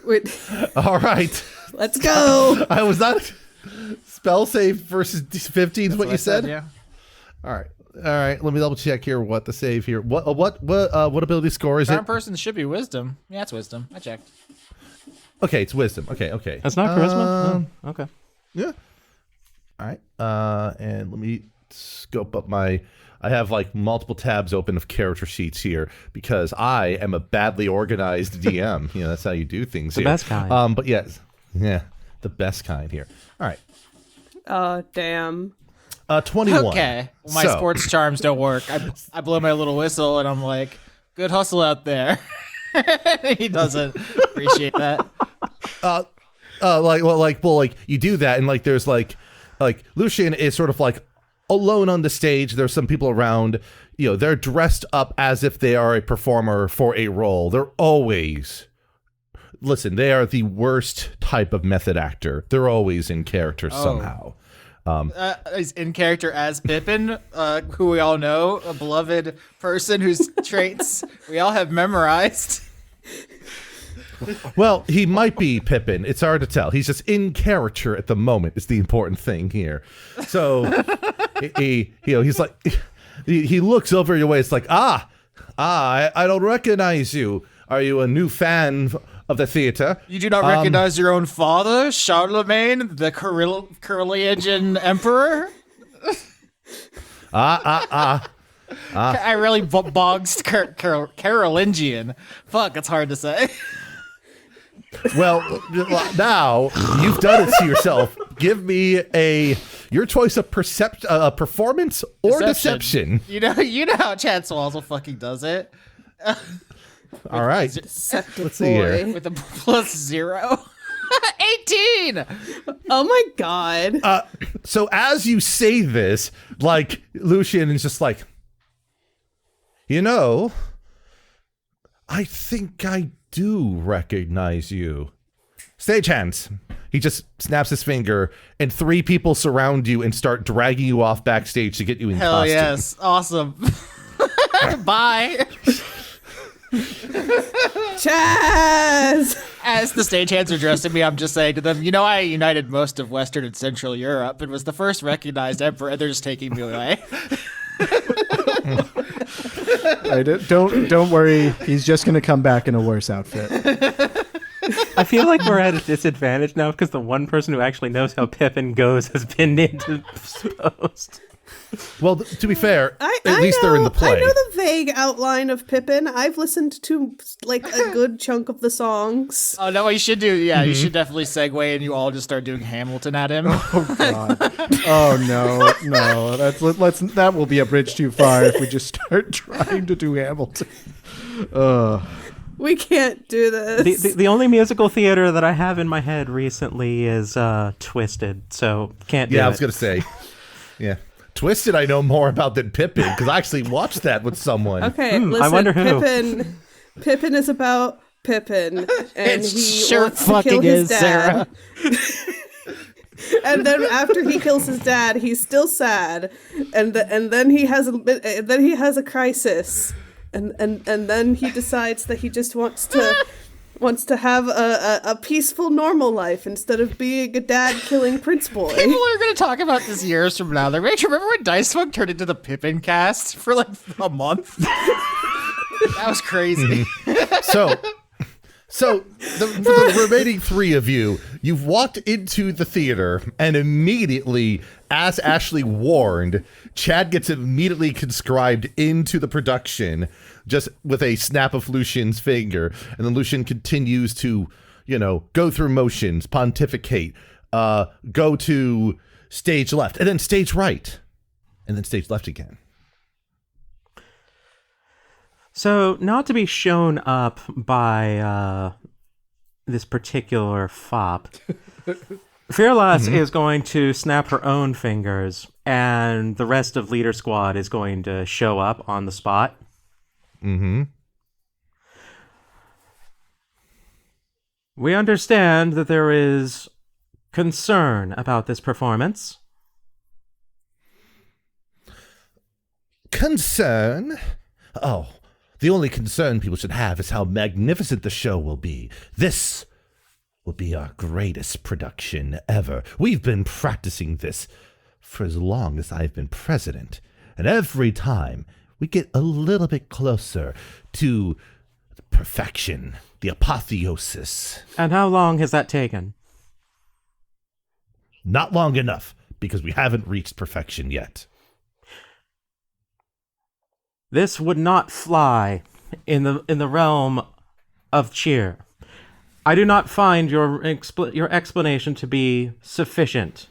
Wait, all right. let's go. I was not spell save versus 15 is what you said. Yeah. All right. Let me double check here. What the save here? What ability score is Charm it? Person should be Wisdom. Yeah, it's Wisdom. I checked. Okay, it's wisdom. Okay. That's not charisma? Oh, okay. Yeah. All right. And let me scope up I have multiple tabs open of character sheets here because I am a badly organized DM. That's how you do things here. The best kind. But yes. Yeah. The best kind here. All right. Oh, damn. 21. Okay. Well, my So- sports charms don't work. I blow my little whistle and I'm like, good hustle out there. He doesn't appreciate that. You do that and there's Lucian is sort of alone on the stage. There's some people around, they're dressed up as if they are a performer for a role. They're always, they are the worst type of method actor. They're always in character somehow. He's in character as Pippin, who we all know, a beloved person whose traits we all have memorized. Well, he might be Pippin. It's hard to tell. He's just in character at the moment is the important thing here. So he's he looks over your way. It's I don't recognize you. Are you a new fan of the theater? You do not recognize your own father, Charlemagne, the Carolingian emperor? I really bogged Carolingian. Fuck, it's hard to say. Well, now you've done it to yourself. Give me your choice of performance or deception. You know how Chad Swazzle fucking does it. All right. Deceptive Let's see here. boy. With a +0. 18. Oh my god. So as you say this, like, Lucian is just like, I think I do recognize you. Stagehands. He just snaps his finger, and 3 people surround you and start dragging you off backstage to get you in Hell costume. yes. Awesome. Bye. Chaz! As the stagehands are dressing me, I'm just saying to them, I united most of Western and Central Europe and was the first recognized emperor, and they're just taking me away. Don't worry. He's just going to come back in a worse outfit. I feel like we're at a disadvantage now because the one person who actually knows how Pippin goes has been indisposed. Well, to be fair, I least know, they're in the play. I know the vague outline of Pippin. I've listened to like a good chunk of the songs. Oh, no, what you should do, you should definitely segue and you all just start doing Hamilton at him. Oh God! Oh no! That will be a bridge too far if we just start trying to do Hamilton. We can't do this. The only musical theater that I have in my head recently is Twisted, so can't do it. Yeah, I was going to say. Yeah. Twisted I know more about than Pippin, because I actually watched that with someone. Okay, listen, I wonder who. Pippin is about Pippin, and It he sure wants to kill fucking his is, dad. And then after he kills his dad, he's still sad, and then he has a crisis, and then he decides that he just wants to have a peaceful, normal life instead of being a dad killing Prince Boy. People are going to talk about this years from now. They're going to remember when Dice Funk turned into the Pippin cast for like a month? That was crazy. So for the remaining 3 of you, you've walked into the theater, and immediately, as Ashlee warned, Chad gets immediately conscribed into the production, just with a snap of Lucian's finger, and then Lucian continues to, go through motions, pontificate, go to stage left, and then stage right, and then stage left again. So, not to be shown up by this particular fop, Phyrlass is going to snap her own fingers, and the rest of Leader Squad is going to show up on the spot. Mm-hmm. We understand that there is concern about this performance. Concern? Oh, the only concern people should have is how magnificent the show will be. This will be our greatest production ever. We've been practicing this for as long as I've been president, and every time we get a little bit closer to perfection, the apotheosis. And how long has that taken? Not long enough, because we haven't reached perfection yet. This would not fly in the realm of cheer. I do not find your explanation to be sufficient.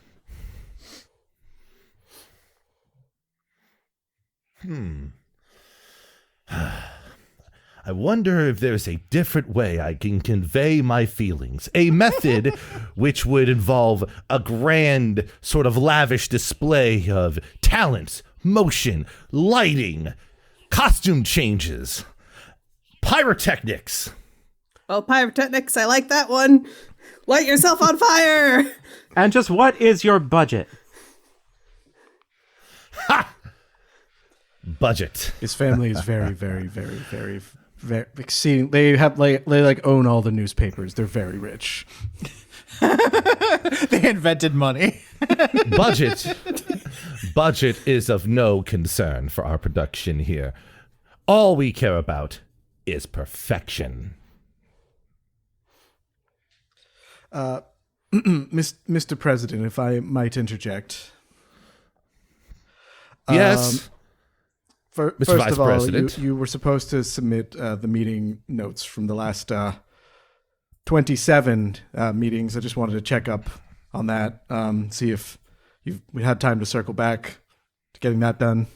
I wonder if there's a different way I can convey my feelings. A method which would involve a grand, sort of lavish display of talents, motion, lighting, costume changes, pyrotechnics. Oh, pyrotechnics, I like that one. Light yourself on fire. And just what is your budget? Budget. His family is very, very, very, very, very exceeding. They own all the newspapers. They're very rich. They invented money. Budget is of no concern for our production here. All we care about is perfection. Mr. President, if I might interject. Yes. First Vice of all, President. you were supposed to submit the meeting notes from the last 27 meetings. I just wanted to check up on that, see if we had time to circle back to getting that done.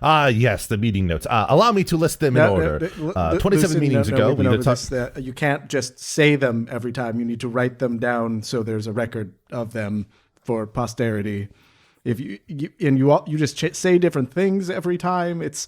Yes, the meeting notes. Allow me to list them in order. 27 Lucian, meetings ago, we over this, you can't just say them every time. You need to write them down so there's a record of them for posterity. If you just say different things every time, it's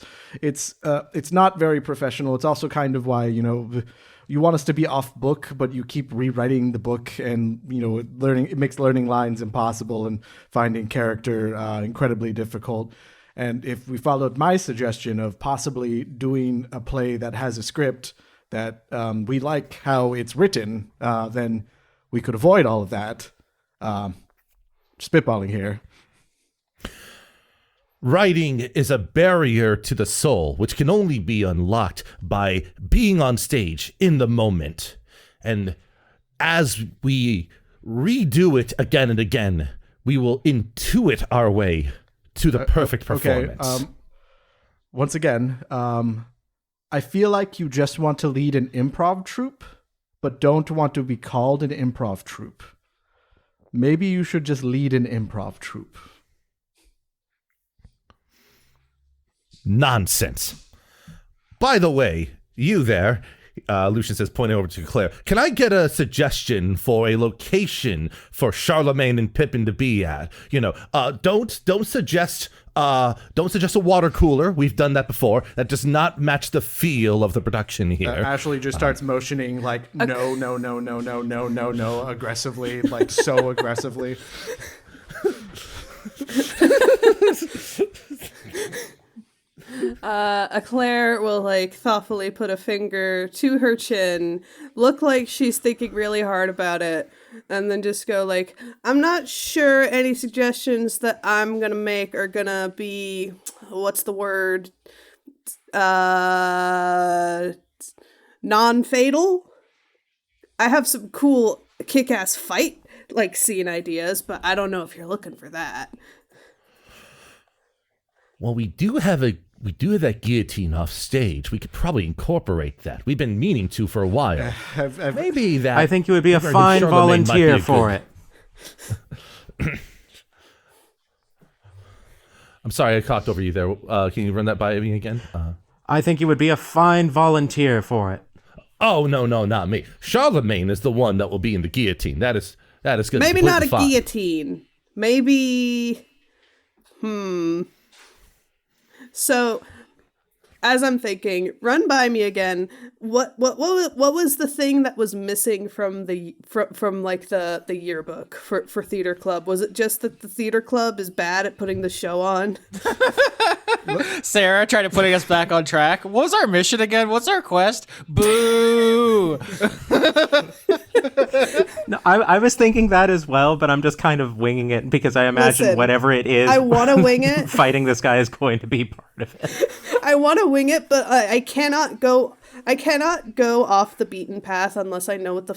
not very professional. It's also kind of why you want us to be off book, but you keep rewriting the book, and it makes learning lines impossible and finding character incredibly difficult. And if we followed my suggestion of possibly doing a play that has a script that we like how it's written, then we could avoid all of that. Spitballing here. Writing is a barrier to the soul, which can only be unlocked by being on stage in the moment. And as we redo it again and again, we will intuit our way to the perfect performance. Okay. Once again, I feel like you just want to lead an improv troupe, but don't want to be called an improv troupe. Maybe you should just lead an improv troupe. Nonsense. By the way, you there, Lucian says, pointing over to Eclair, can I get a suggestion for a location for Charlemagne and Pippin to be at? Don't suggest a water cooler. We've done that before. That does not match the feel of the production here. Ashlee just starts motioning like no, aggressively, like so aggressively. Eclair will thoughtfully put a finger to her chin, look like she's thinking really hard about it, and then just go I'm not sure any suggestions that I'm gonna make are gonna be, what's the word, non-fatal. I have some cool kick-ass fight scene ideas, but I don't know if you're looking for that. Well, we do have that guillotine off stage. We could probably incorporate that. We've been meaning to for a while. Maybe that. I think you would be a fine volunteer for it. I'm sorry, I talked over you there. Can you run that by me again? I think you would be a fine volunteer for it. Oh, no, not me. Charlemagne is the one that will be in the guillotine. That is going to be maybe not a fine. Guillotine. Maybe. So, as I'm thinking, run by me again. What was the thing that was missing from the yearbook for theater club? Was it just that the theater club is bad at putting the show on? Sarah trying to putting us back on track. What was our mission again? What's our quest? Boo! No, I was thinking that as well, but I'm just kind of winging it because I imagine whatever it is, I want to wing it. Fighting this guy is going to be part of it. I want to wing it, but I cannot go off the beaten path unless I know what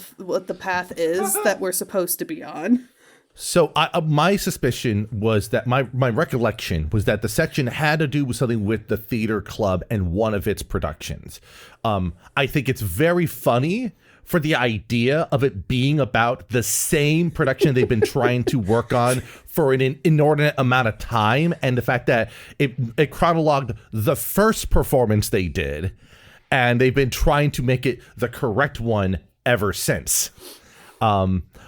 the path is that we're supposed to be on. So my suspicion was that my recollection was that the section had to do with something with the theater club and one of its productions. I think it's very funny for the idea of it being about the same production they've been trying to work on for an inordinate amount of time, and the fact that it chronologued the first performance they did, and they've been trying to make it the correct one ever since.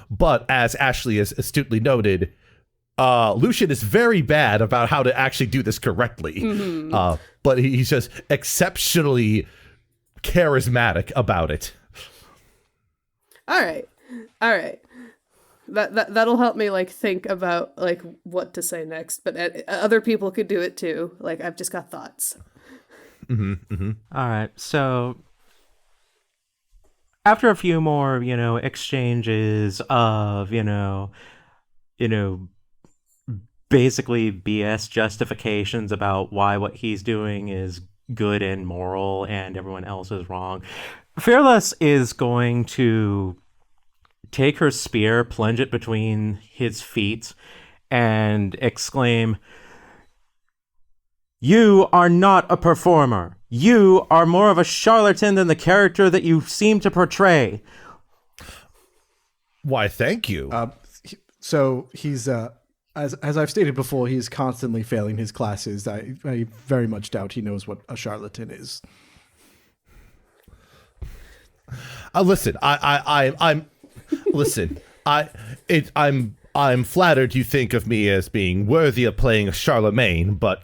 But as Ashlee has astutely noted, Lucian is very bad about how to actually do this correctly. Mm-hmm. But he's just exceptionally charismatic about it. All right. That'll help me think about what to say next. But other people could do it too. I've just got thoughts. Mm-hmm, mm-hmm. All right. So after a few more, exchanges of, basically BS justifications about why what he's doing is good and moral and everyone else is wrong, Phyrlass is going to take her spear, plunge it between his feet, and exclaim, "You are not a performer. You are more of a charlatan than the character that you seem to portray." Why, thank you. So he's as I've stated before, he's constantly failing his classes. I very much doubt he knows what a charlatan is. Listen, I'm flattered you think of me as being worthy of playing Charlemagne, but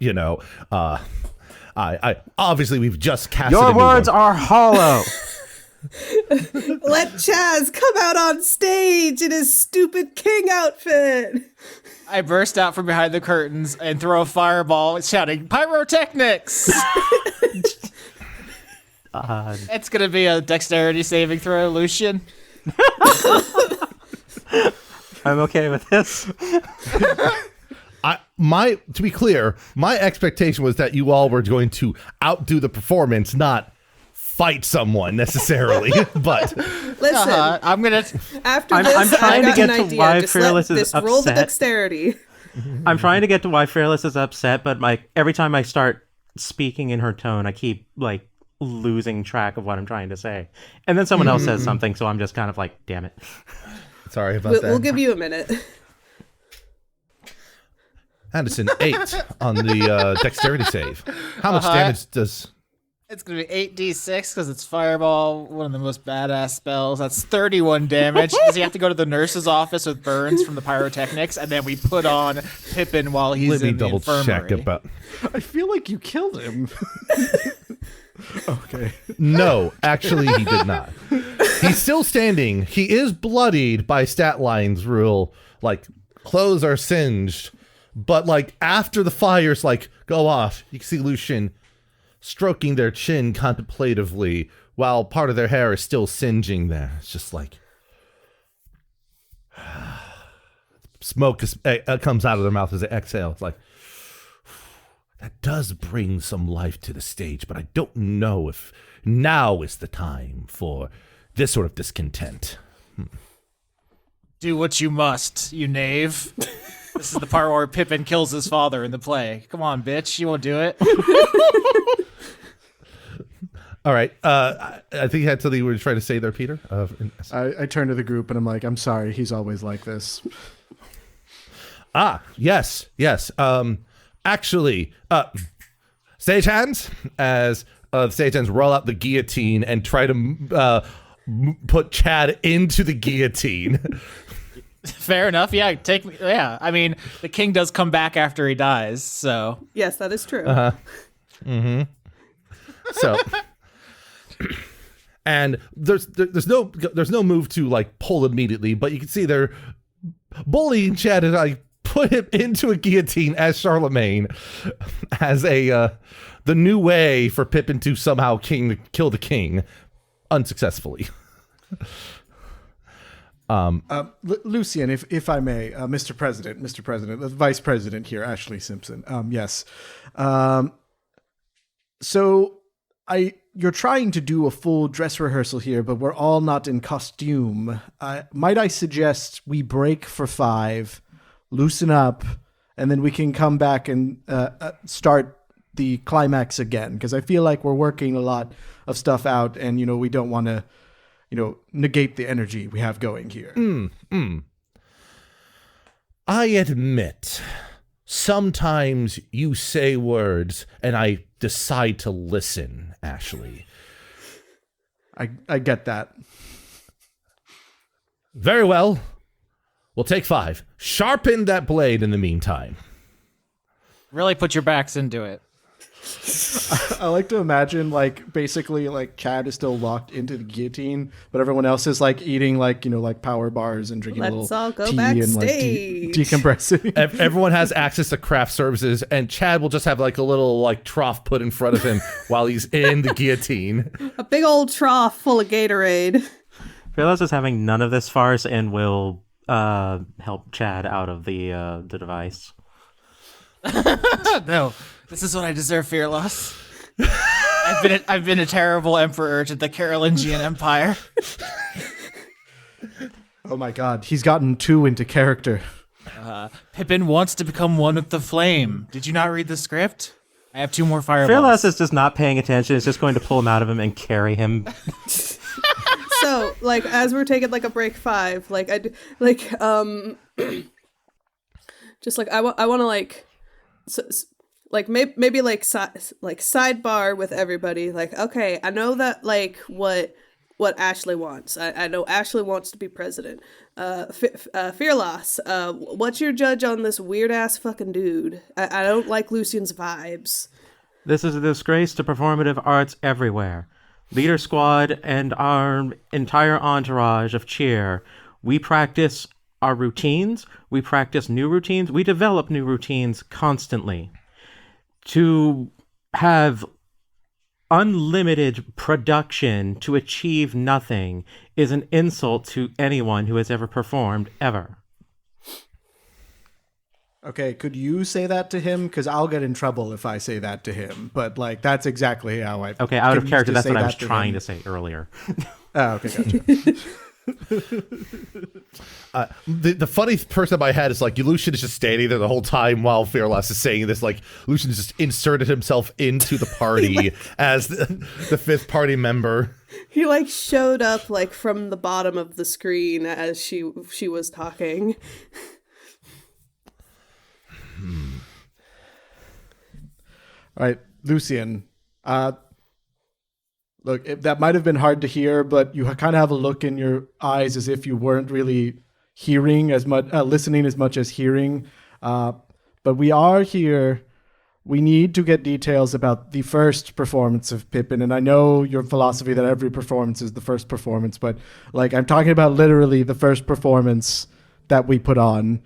I obviously we've just casted. Your words are hollow. Let Chaz come out on stage in his stupid king outfit. I burst out from behind the curtains and throw a fireball, shouting, "Pyrotechnics!" It's gonna be a dexterity saving throw, Lucian. I'm okay with this. To be clear, my expectation was that you all were going to outdo the performance, not fight someone necessarily. But listen, I'm gonna. After I'm this, trying I've to got get an to idea. why Just Phyrlass let is this roll the upset. dexterity. I'm trying to get to why Phyrlass is upset, but every time I start speaking in her tone, I keep losing track of what I'm trying to say, and then someone else says something, so I'm just kind of like, damn it. Sorry about that. We'll give you a minute. Anderson, 8 on the dexterity save. How much damage does? It's gonna be 8d6 because it's fireball, one of the most badass spells. That's 31 damage. Does he have to go to the nurse's office with burns from the pyrotechnics, and then we put on Pippin while he's Let me in the double infirmary? check about. I feel like you killed him. Okay. No, actually, he did not. He's still standing. He is bloodied by stat lines rule. Clothes are singed, but after the fires go off, you can see Lucian stroking their chin contemplatively while part of their hair is still singeing there. It's just smoke comes out of their mouth as they exhale. It's that does bring some life to the stage, but I don't know if now is the time for this sort of discontent. Do what you must, you knave. This is the part where Pippin kills his father in the play. Come on, bitch, you won't do it. All right. I think you had something you were trying to say there, Peter. I turn to the group and I'm like, I'm sorry, he's always like this. Yes. Actually, stagehands, as the stagehands roll out the guillotine and try to put Chad into the guillotine. Fair enough. Yeah, take me. Yeah, I mean, the king does come back after he dies, so. Yes, that is true. So, and there's no move to pull immediately, but you can see they're bullying Chad and put him into a guillotine as Charlemagne, as the new way for Pippin to somehow kill the king unsuccessfully. Lucian, if I may, Mr. President, the Vice President here, Ashlee Simpson. Yes. So you're trying to do a full dress rehearsal here, but we're all not in costume. Might I suggest we break for 5, loosen up, and then we can come back and start the climax again? Because I feel like we're working a lot of stuff out, and we don't want to negate the energy we have going here. I admit, sometimes you say words and I decide to listen, Ashlee. I get that. Very well. We'll take 5. Sharpen that blade in the meantime. Really put your backs into it. I like to imagine basically Chad is still locked into the guillotine, but everyone else is eating power bars and drinking a Let's little all go tea and backstage. decompressing. Everyone has access to craft services, and Chad will just have a little trough put in front of him while he's in the guillotine. A big old trough full of Gatorade. Phyrlass is having none of this farce and will help Chad out of the device. No, this is what I deserve, Phyrlass. I've been a terrible emperor to the Carolingian Empire. Oh my god, he's gotten too into character. Pippin wants to become one with the flame. Did you not read the script? I have 2 more fireballs. Phyrlass is just not paying attention. It's just going to pull him out of him and carry him. So, Just like I want to like, like maybe like sidebar with everybody. Like, okay, I know that like what Ashlee wants. I know Ashlee wants to be president. Phyrlass, what's your judge on this weird ass fucking dude? I don't like Lucian's vibes. This is a disgrace to performative arts everywhere. Leader Squad and our entire entourage of cheer, we practice our routines, we practice new routines, we develop new routines constantly. To have unlimited production to achieve nothing is an insult to anyone who has ever performed, ever. Okay, could you say that to him? Because I'll get in trouble if I say that to him. But like, that's exactly how I. Okay, out of can you character, just that's what say I was that to trying him? to say earlier. Oh, okay, gotcha. The funny person in my head is like Lucian is just standing there the whole time while Phyrlass is saying this. Like Lucian has just inserted himself into the party as the fifth party member. He like showed up like from the bottom of the screen as she was talking. All right, Lucian. Look, that might have been hard to hear, but you kind of have a look in your eyes as if you weren't really hearing as much, listening as much as hearing. But we are here. We need to get details about the first performance of Pippin. And I know your philosophy that every performance is the first performance, but like I'm talking about literally the first performance that we put on.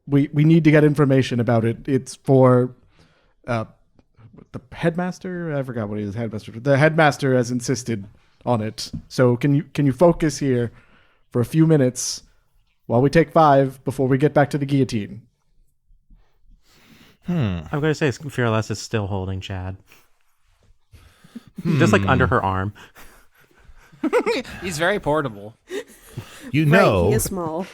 We need to get information about it. It's for the headmaster. I forgot what he is. Headmaster. The headmaster has insisted on it. So can you focus here for a few minutes while we take 5 before we get back to the guillotine? I'm going to say Phyrlass is still holding Chad. Just like under her arm. He's very portable. You Right, know, he is small.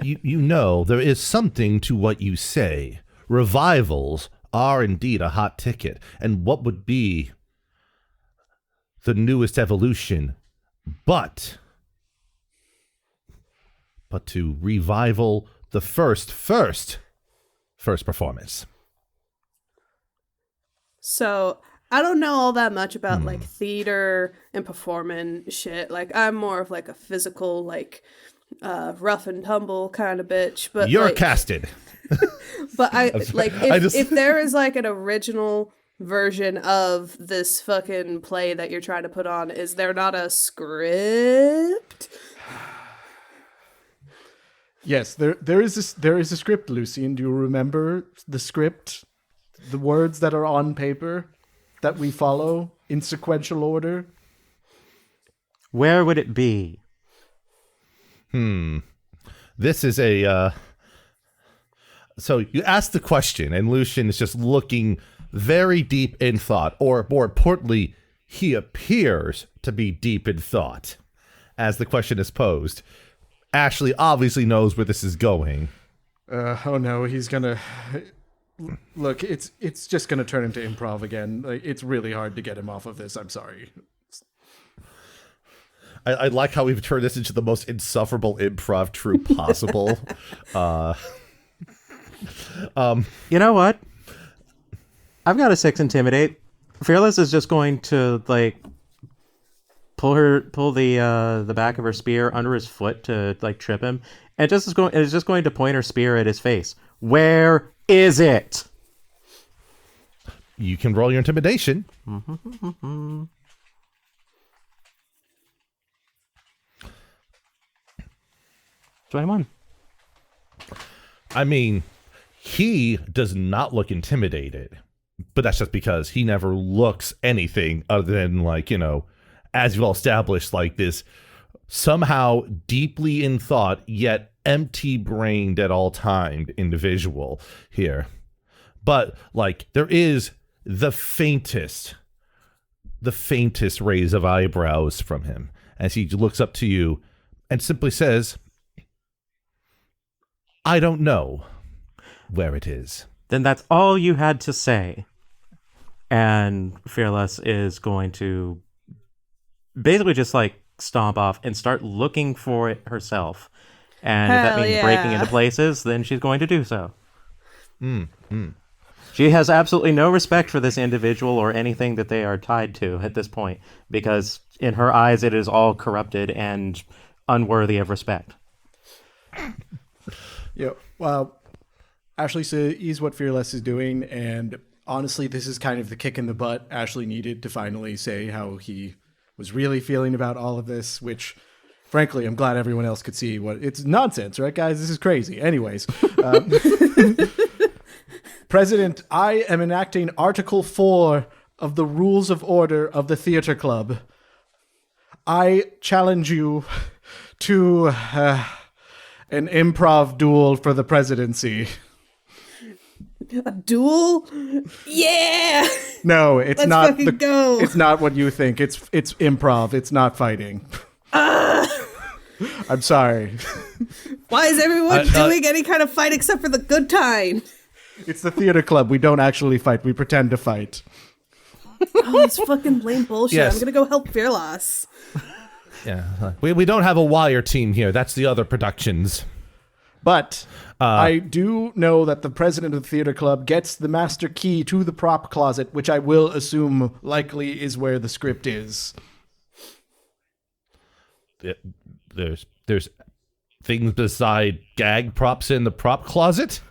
you know, there is something to what you say. Revivals are indeed a hot ticket. And what would be the newest evolution but to revival the first performance? So I don't know all that much about like theater and performing shit. Like I'm more of like a physical, like rough and tumble kind of bitch. But You're like, casted. But I like if, just- if there is like an original version of this fucking play that you're trying to put on, is there not a script? Yes, there is a script, Lucian. Do you remember the script? The words that are on paper that we follow in sequential order? Where would it be? This is a so you ask the question and Lucian is just looking very deep in thought, or more importantly, he appears to be deep in thought as the question is posed. Ashlee obviously knows where this is going. Oh no, he's gonna look. It's just gonna turn into improv again. Like, it's really hard to get him off of this. I'm sorry. I like how we've turned this into the most insufferable improv troupe possible. You know what? I've got a 6 intimidate. Phyrlass is just going to like pull the back of her spear under his foot to like trip him, and is just going to point her spear at his face. Where is it? You can roll your intimidation. 21. I mean, he does not look intimidated, but that's just because he never looks anything other than, like, you know, as you've all established, like this somehow deeply in thought, yet empty-brained at all time individual here. But, like, there is the faintest raise of eyebrows from him as he looks up to you and simply says, I don't know where it is. Then that's all you had to say. And Phyrlass is going to basically just like stomp off and start looking for it herself. And if that Hell means breaking yeah. into places, then she's going to do so. She has absolutely no respect for this individual or anything that they are tied to at this point, because in her eyes, it is all corrupted and unworthy of respect. Yeah. Well, Ashlee sees what Phyrlass is doing, and honestly, this is kind of the kick in the butt Ashlee needed to finally say how he was really feeling about all of this, which, frankly, I'm glad everyone else could see what it's nonsense, right, guys? This is crazy. Anyways, President, I am enacting Article 4 of the Rules of Order of the Theater Club. I challenge you to an improv duel for the presidency. A duel? Yeah! No, it's Let's not. fucking go. It's not what you think. It's improv. It's not fighting. I'm sorry. Why is everyone doing any kind of fight except for the good time? It's the theater club. We don't actually fight. We pretend to fight. Oh, it's fucking lame bullshit. Yes. I'm gonna go help Phyrlass. Yeah, we don't have a wire team here. That's the other productions. But I do know that the president of the theater club gets the master key to the prop closet, which I will assume likely is where the script is. There's things beside gag props in the prop closet.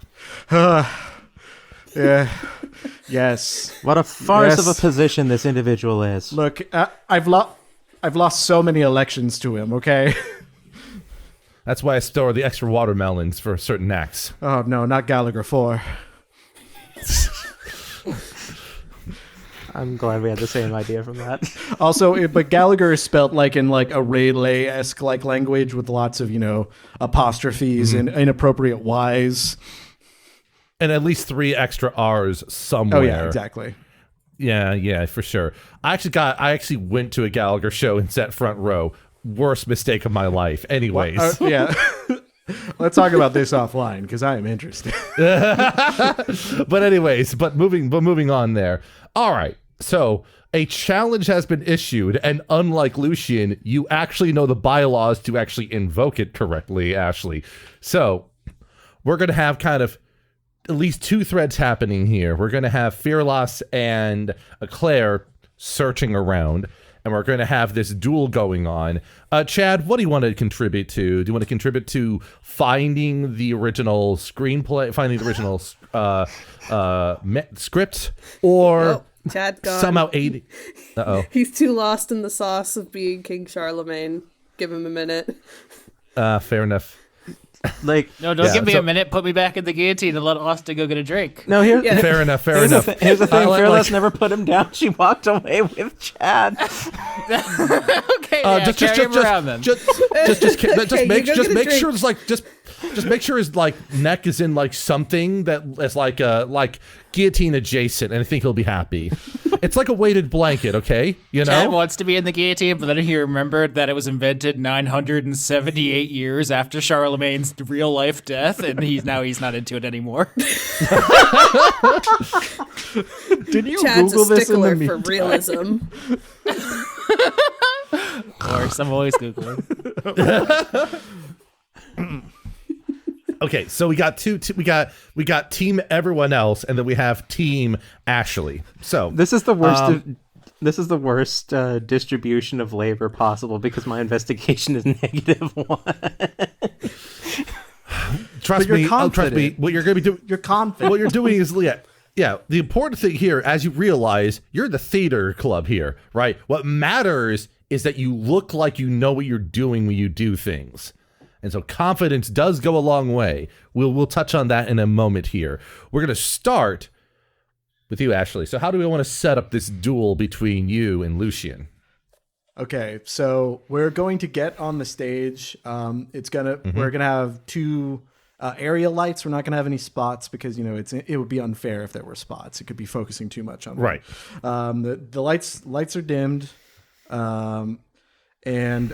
Yeah. Yes. What a farce Yes. of a position this individual is. Look, I've lost so many elections to him. Okay. That's why I store the extra watermelons for certain acts. Oh no, not Gallagher 4. I'm glad we had the same idea from that. Also, but Gallagher is spelt like in like a Ray Lay-esque like language with lots of, apostrophes and inappropriate Y's. And at least 3 extra R's somewhere. Oh yeah, exactly. Yeah, for sure. I actually went to a Gallagher show and sat front row. Worst mistake of my life. Anyways. Yeah. Let's talk about this offline because I am interested. but moving on there. All right. So a challenge has been issued, and unlike Lucian, you actually know the bylaws to actually invoke it correctly, Ashlee. So we're going to have kind of at least 2 threads happening here. We're going to have Phyrlass and Eclair searching around, and we're going to have this duel going on. Chad, what do you want to contribute to? Do you want to contribute to finding the original screenplay, finding the original script, or Oh, Chad gone. somehow aiding? He's too lost in the sauce of being King Charlemagne. Give him a minute. Fair enough. Like, No, don't Yeah, give me so- a minute. Put me back in the guillotine and let Austin go get a drink. no, here. Yeah. Fair enough. Here's the thing. Like- Phyrlass never put him down. She walked away with Chad. Okay, yeah, carry him around then. Okay, Make you go get a make drink. sure it's like just make sure his like neck is in like something that is like guillotine adjacent, and I think he'll be happy. It's like a weighted blanket, okay? You know. Chad wants to be in the guillotine, but then he remembered that it was invented 978 years after Charlemagne's real life death, and he's not into it anymore. Did you Chad's Google a this in the stickler for meantime? realism. Of course, I'm always Googling. Okay, so we got we got team everyone else, and then we have team Ashlee. So This is the worst. This is the worst distribution of labor possible because my investigation is -1. trust you're me, confident. what you're gonna be doing. You're confident. What you're doing is yeah. The important thing here, as you realize, you're the theater club here, right? What matters is that you look like you know what you're doing when you do things. And so confidence does go a long way. We'll touch on that in a moment here. We're going to start with you, Ashlee. So how do we want to set up this duel between you and Lucian? Okay, so we're going to get on the stage. We're gonna have 2 area lights. We're not gonna have any spots because it would be unfair if there were spots. It could be focusing too much on them. Right. The lights are dimmed. And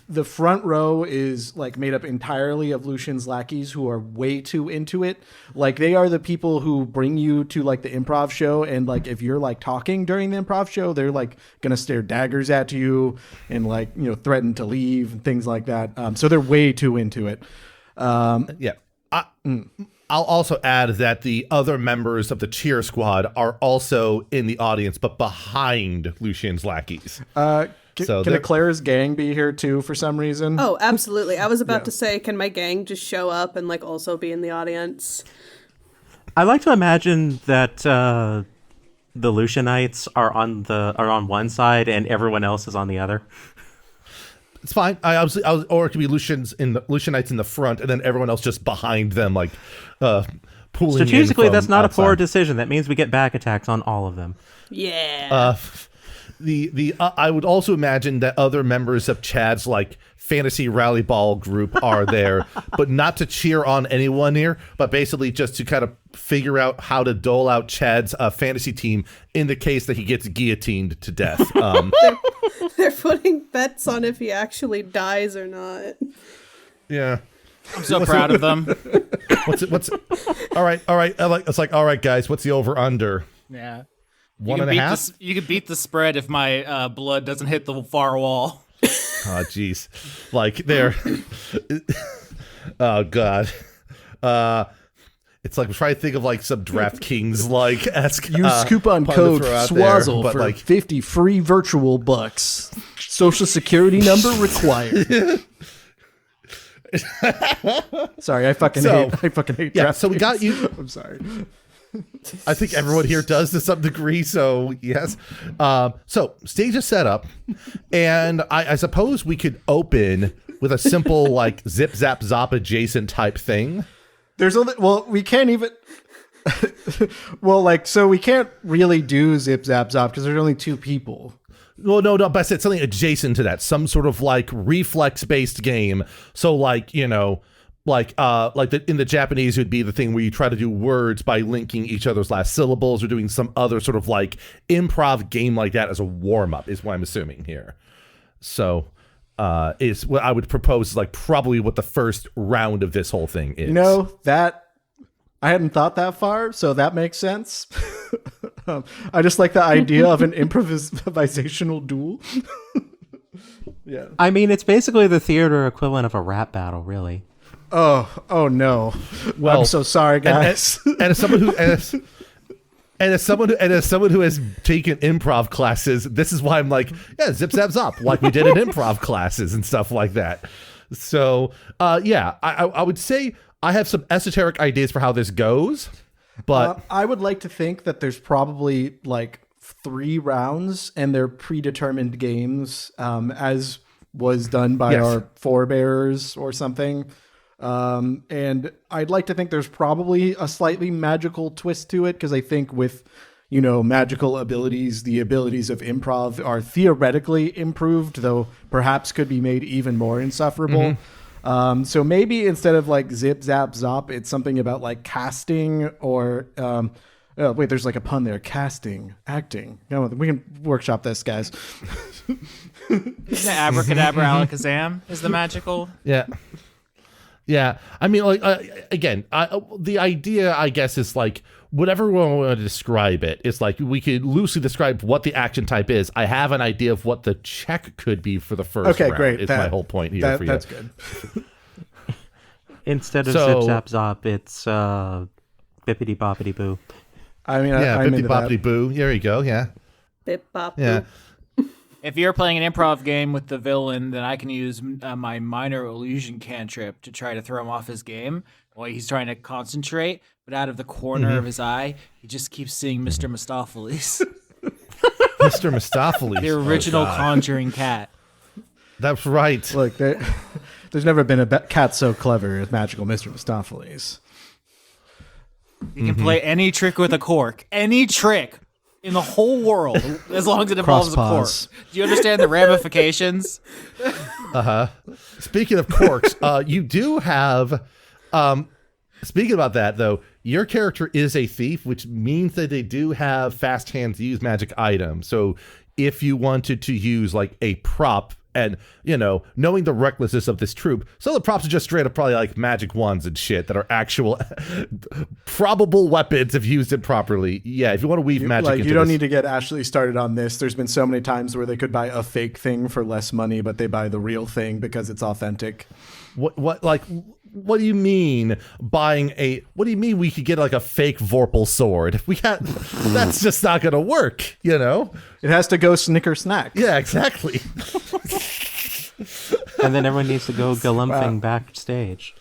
the front row is like made up entirely of Lucian's lackeys who are way too into it. Like they are the people who bring you to like the improv show, and like if you're like talking during the improv show, they're like gonna stare daggers at you and like threaten to leave and things like that. So they're way too into it. Yeah. I'll also add that the other members of the cheer squad are also in the audience, but behind Lucien's lackeys. Can Eclair's gang be here too for some reason? Oh, absolutely. I was about to say, can my gang just show up and like also be in the audience? I like to imagine that the Lucianites are on one side and everyone else is on the other. It's fine. Or it could be Lucianites in the front, and then everyone else just behind them, like pulling. Strategically, that's not outside. a poor decision. That means we get back attacks on all of them. Yeah. I would also imagine that other members of Chad's like fantasy rally ball group are there, but not to cheer on anyone here, but basically just to kind of figure out how to dole out Chad's fantasy team in the case that he gets guillotined to death. They're putting bets on if he actually dies or not. Yeah. I'm so proud of them. What's all right. It's like, all right, guys, what's the over under? Yeah. 1.5? You can beat the spread if my blood doesn't hit the far wall. Oh, jeez. Like, they're... oh, God. It's like, I'm trying to think of, like, some DraftKings, like, esque... Use coupon code SWAZZLE for like 50 free virtual bucks. Social security number required. Sorry, I fucking hate yeah, DraftKings. so we got you... I'm sorry. I think everyone here does to some degree, so yes. So stage is set up, and I suppose we could open with a simple like zip zap zop adjacent type thing. There's only we can't even so we can't really do zip zap zop because there's only two people. Well, no, but I said something adjacent to that, some sort of like reflex based game. So like, you know, in the Japanese, it would be the thing where you try to do words by linking each other's last syllables or doing some other sort of like improv game like that as a warm up is what I'm assuming here. So is what I would propose like probably what the first round of this whole thing is. You know, that I hadn't thought that far, so that makes sense. I just like the idea of an improvisational duel. Yeah. I mean, it's basically the theater equivalent of a rap battle, really. Oh no! Well, I'm so sorry, guys. And as someone who as someone who has taken improv classes, this is why I'm like, yeah, zip zap zop, like we did in improv classes and stuff like that. So, yeah, I would say I have some esoteric ideas for how this goes, but I would like to think that there's probably like 3 rounds and they're predetermined games, as was done by our forebears or something. And I'd like to think there's probably a slightly magical twist to it, because I think with, you know, magical abilities, the abilities of improv are theoretically improved, though perhaps could be made even more insufferable. So maybe instead of like zip, zap, zop, it's something about like casting or, oh, wait, there's like a pun there. Casting, acting. No, we can workshop this, guys. Isn't it abracadabra alakazam is the magical? yeah. Yeah, I mean, like again, the idea, I guess, is like whatever we want to describe it. It's like we could loosely describe what the action type is. I have an idea of what the check could be for the first round. Great. Is my whole point here for you. That's good. Instead of zip zap zop, it's bippity boppity boo. I mean, yeah, I'm bippity into boppity that. boo. There you go. Yeah. Bip bop. Yeah. boop. If you're playing an improv game with the villain, then I can use my minor illusion cantrip to try to throw him off his game while he's trying to concentrate. But out of the corner of his eye, he just keeps seeing Mr. Mistopheles, Mr. Mistopheles. the original Oh, God. Conjuring cat. That's right. Look, there's never been a cat so clever as magical Mr. Mistopheles. You can play any trick with a cork. Any trick in the whole world, as long as it involves a cork. Cross-paws. Do you understand the ramifications? Speaking of corks, you do have. Speaking about that, though, your character is a thief, which means that they do have fast hands to use magic items. So if you wanted to use like a prop, and you know, knowing the recklessness of this troop, some of the props are just straight up probably like magic wands and shit that are actual probable weapons if used it properly. Yeah, if you want to weave magic Like, into you don't this. need to get Ashlee started on this. There's been so many times where they could buy a fake thing for less money, but they buy the real thing because it's authentic. What like What do you mean buying a? What do you mean we could get like a fake Vorpal sword? We can't. That's just not gonna work. You know. It has to go snicker snack. Yeah, exactly. And then everyone needs to go galumphing backstage.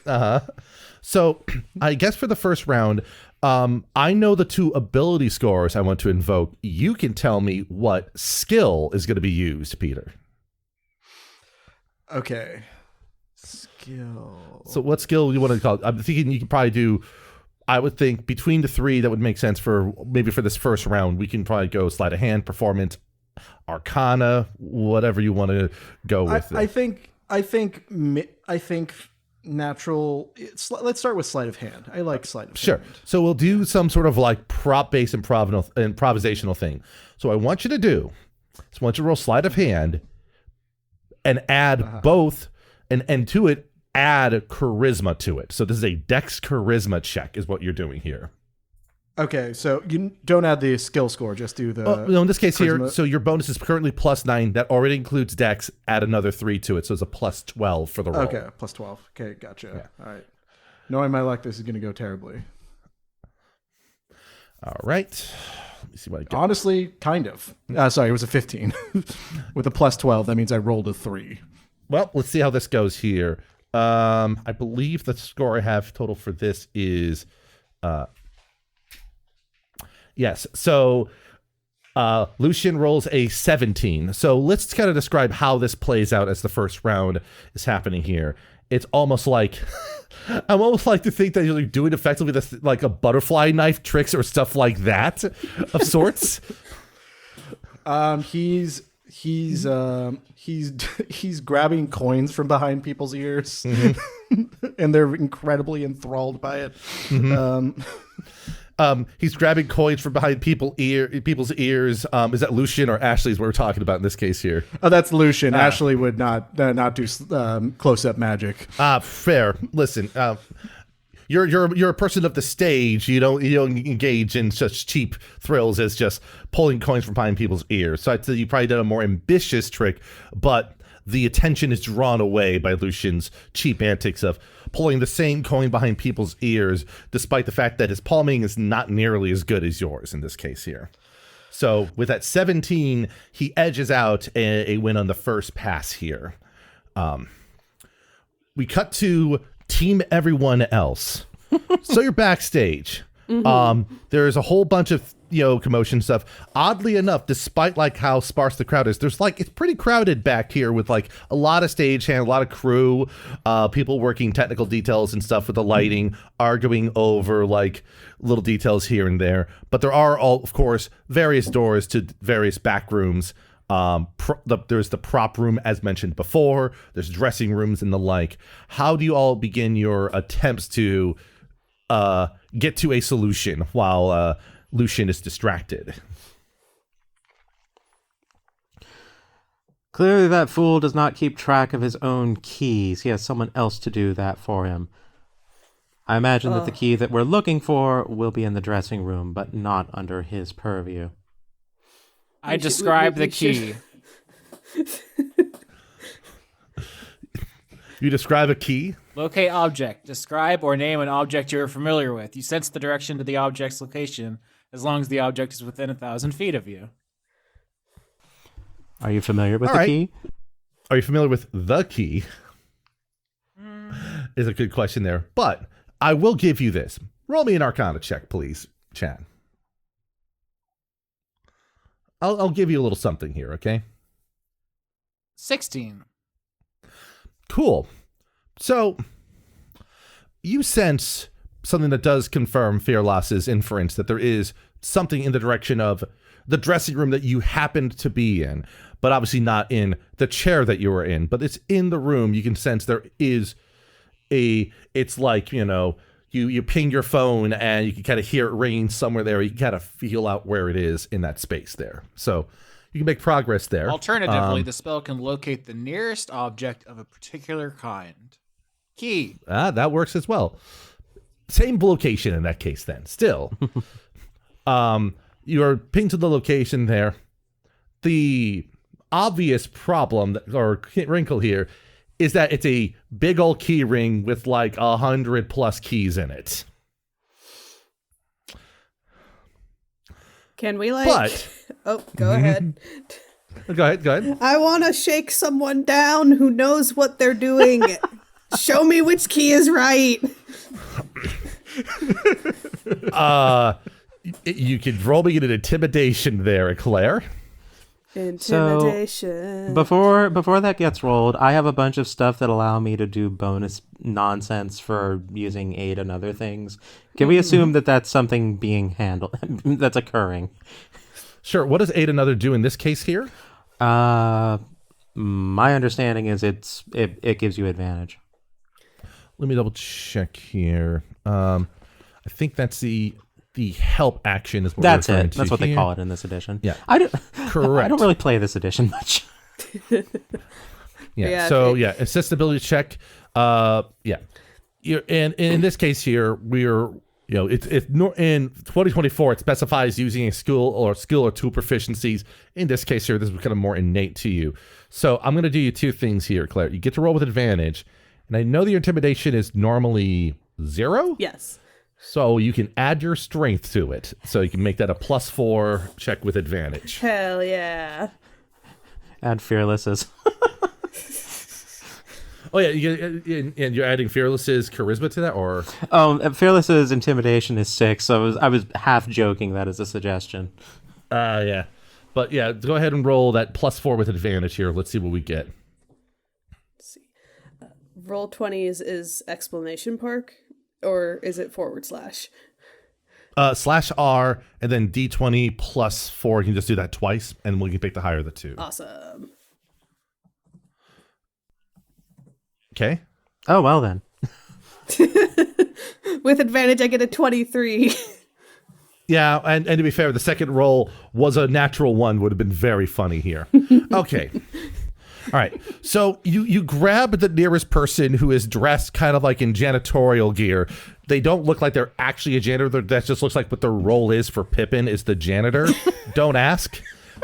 So I guess for the first round, I know the 2 ability scores I want to invoke. You can tell me what skill is going to be used, Peter. Okay. Skill. So what skill do you want to call it? I'm thinking you can probably do, I would think between the 3 that would make sense for maybe for this first round. We can probably go sleight of hand, performance, arcana, whatever you want to go with. I think natural. Let's start with sleight of hand. I like sleight of hand. Sure. So we'll do some sort of like prop-based improvisational thing. So I want you to do is I want you to roll sleight of hand and add both, and to it, add charisma to it. So this is a dex charisma check is what you're doing here. Okay, so you don't add the skill score, just do the... no, in this case charisma. here, so your bonus is currently +9. That already includes dex. Add another 3 to it, so it's a +12 for the roll. Okay, +12. Okay, gotcha. Yeah. All right. Knowing my luck, this is going to go terribly. All right. Let me see what I get. Honestly, kind of. Sorry, it was a 15. With a +12, that means I rolled a 3. Well, let's see how this goes here. I believe the score I have total for this is... Yes, so Lucian rolls a 17. So let's kind of describe how this plays out as the first round is happening here. It's almost like, I'm almost like to think that you're doing effectively this, like a butterfly knife tricks or stuff like that of sorts. He's grabbing coins from behind people's ears, and they're incredibly enthralled by it. He's grabbing coins from behind people's ears. Is that Lucian or Ashlee's what we're talking about in this case here? Oh, that's Lucian. Ashlee would not do close-up magic. Fair. Listen, you're a person of the stage. You don't engage in such cheap thrills as just pulling coins from behind people's ears. So I'd say you probably did a more ambitious trick, but the attention is drawn away by Lucian's cheap antics of pulling the same coin behind people's ears, despite the fact that his palming is not nearly as good as yours in this case here. So with that 17, he edges out a win on the first pass here. We cut to team everyone else. So you're backstage. There's a whole bunch of commotion stuff. Oddly enough, despite like how sparse the crowd is, there's like it's pretty crowded back here with like a lot of stagehand, a lot of crew, people working technical details and stuff with the lighting, arguing over like little details here and there. But there are all, of course, various doors to various back rooms. There's the prop room as mentioned before. There's dressing rooms and the like. How do you all begin your attempts to get to a solution while Lucian is distracted? Clearly that fool does not keep track of his own keys. He has someone else to do that for him. I imagine that the key that we're looking for will be in the dressing room, but not under his purview. I describe the key. You describe a key? Locate object. Describe or name an object you're familiar with. You sense the direction to the object's location as long as the object is within 1,000 feet of you. Are you familiar with All the right. key? Are you familiar with the key? Is a good question there. But I will give you this. Roll me an Arcana check, please, Chad. I'll give you a little something here, okay? 16. Cool. So, you sense something that does confirm Phyrlass's inference that there is something in the direction of the dressing room that you happened to be in, but obviously not in the chair that you were in, but it's in the room. You can sense there is it's like, you ping your phone and you can kind of hear it ringing somewhere there. You can kind of feel out where it is in that space there. So you can make progress there. Alternatively, the spell can locate the nearest object of a particular kind. Key. That works as well. Same location in that case then. Still. You're pinged to the location there. The obvious problem or wrinkle here is that it's a big old key ring with like 100+ keys in it. Can we like? But Oh, go ahead. go ahead. I want to shake someone down who knows what they're doing. Show me which key is right. You can roll me an intimidation there, Eclair. Intimidation. So before that gets rolled, I have a bunch of stuff that allow me to do bonus nonsense for using aid and other things. Can we assume that that's something being handled that's occurring? Sure. What does aid another do in this case here? My understanding is it gives you advantage. Let me double check here. I think that's the help action is what That's we're referring it. to That's what they here. call it in this edition. Yeah. Correct. I don't really play this edition much. Yeah, So okay. accessibility check. And in this case here, we're in 2024 it specifies using a skill or tool proficiencies. In this case here, this is kind of more innate to you. So I'm going to do you two things here, Claire. You get to roll with advantage, and I know that your intimidation is normally 0. Yes. So you can add your strength to it. So you can make that a +4 check with advantage. Hell yeah. Add Phyrlass's. Oh yeah, and you're adding Phyrlass's charisma to that, or Phyrlass's intimidation is 6. So I was half joking that as a suggestion. yeah. But yeah, go ahead and roll that +4 with advantage here. Let's see what we get. Let's see. Roll 20 is exclamation mark, or is it /? /R and then D20 +4. You can just do that twice, and we can pick the higher of the two. Awesome. Okay. Oh, well then. With advantage, I get a 23. Yeah, and to be fair, the second roll was a natural 1. Would have been very funny here. Okay. All right. So you grab the nearest person who is dressed kind of like in janitorial gear. They don't look like they're actually a janitor. That just looks like what their role is for Pippin is the janitor. Don't ask.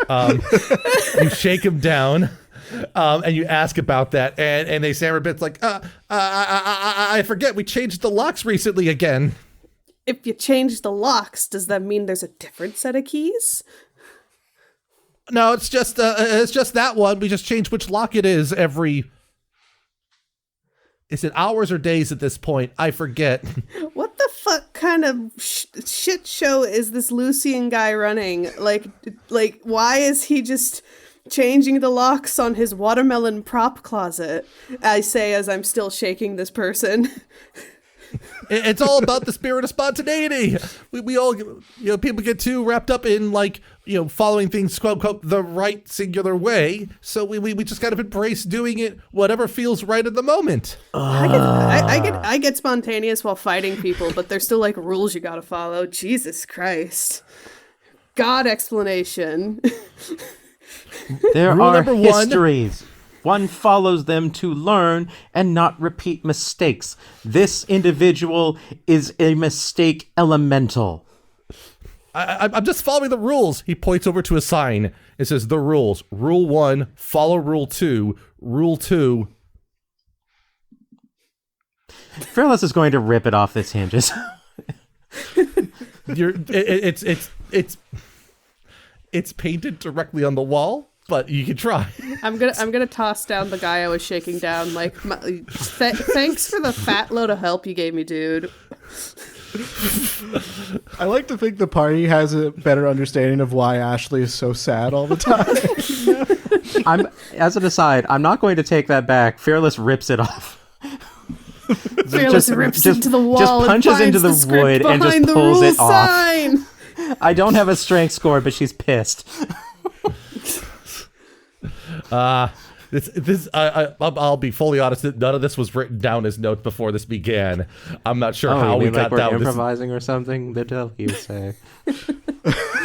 You shake him down. And you ask about that, and they say a bit like, I forget, we changed the locks recently again. If you change the locks, does that mean there's a different set of keys? No, it's just that one. We just changed which lock it is every. Is it hours or days at this point? I forget. What the fuck kind of shit show is this Lucian guy running? Like, why is he just changing the locks on his watermelon prop closet? I say as I'm still shaking this person. It's all about the spirit of spontaneity. We all, people get too wrapped up in following things quote unquote the right singular way. So we just kind of embrace doing it whatever feels right at the moment. I get spontaneous while fighting people, but there's still like rules you gotta follow. Jesus Christ. God explanation. There Rule are number 1. histories. One follows them to learn and not repeat mistakes. This individual is a mistake elemental. I'm just following the rules. He points over to a sign. It says the rules. Rule 1, follow rule 2. Rule 2. Phyrlass is going to rip it off its hinges. It's painted directly on the wall, but you can try. I'm gonna toss down the guy I was shaking down. Like, thanks for the fat load of help you gave me, dude. I like to think the party has a better understanding of why Ashlee is so sad all the time. As an aside, I'm not going to take that back. Fearless rips it off. Fearless rips into the wall. Just punches and into the wood and just pulls it off. Sign. I don't have a strength score, but she's pissed. I'll be fully honest. None of this was written down as notes before this began. I'm not sure how we got we're down. Improvising or something. That's what you say.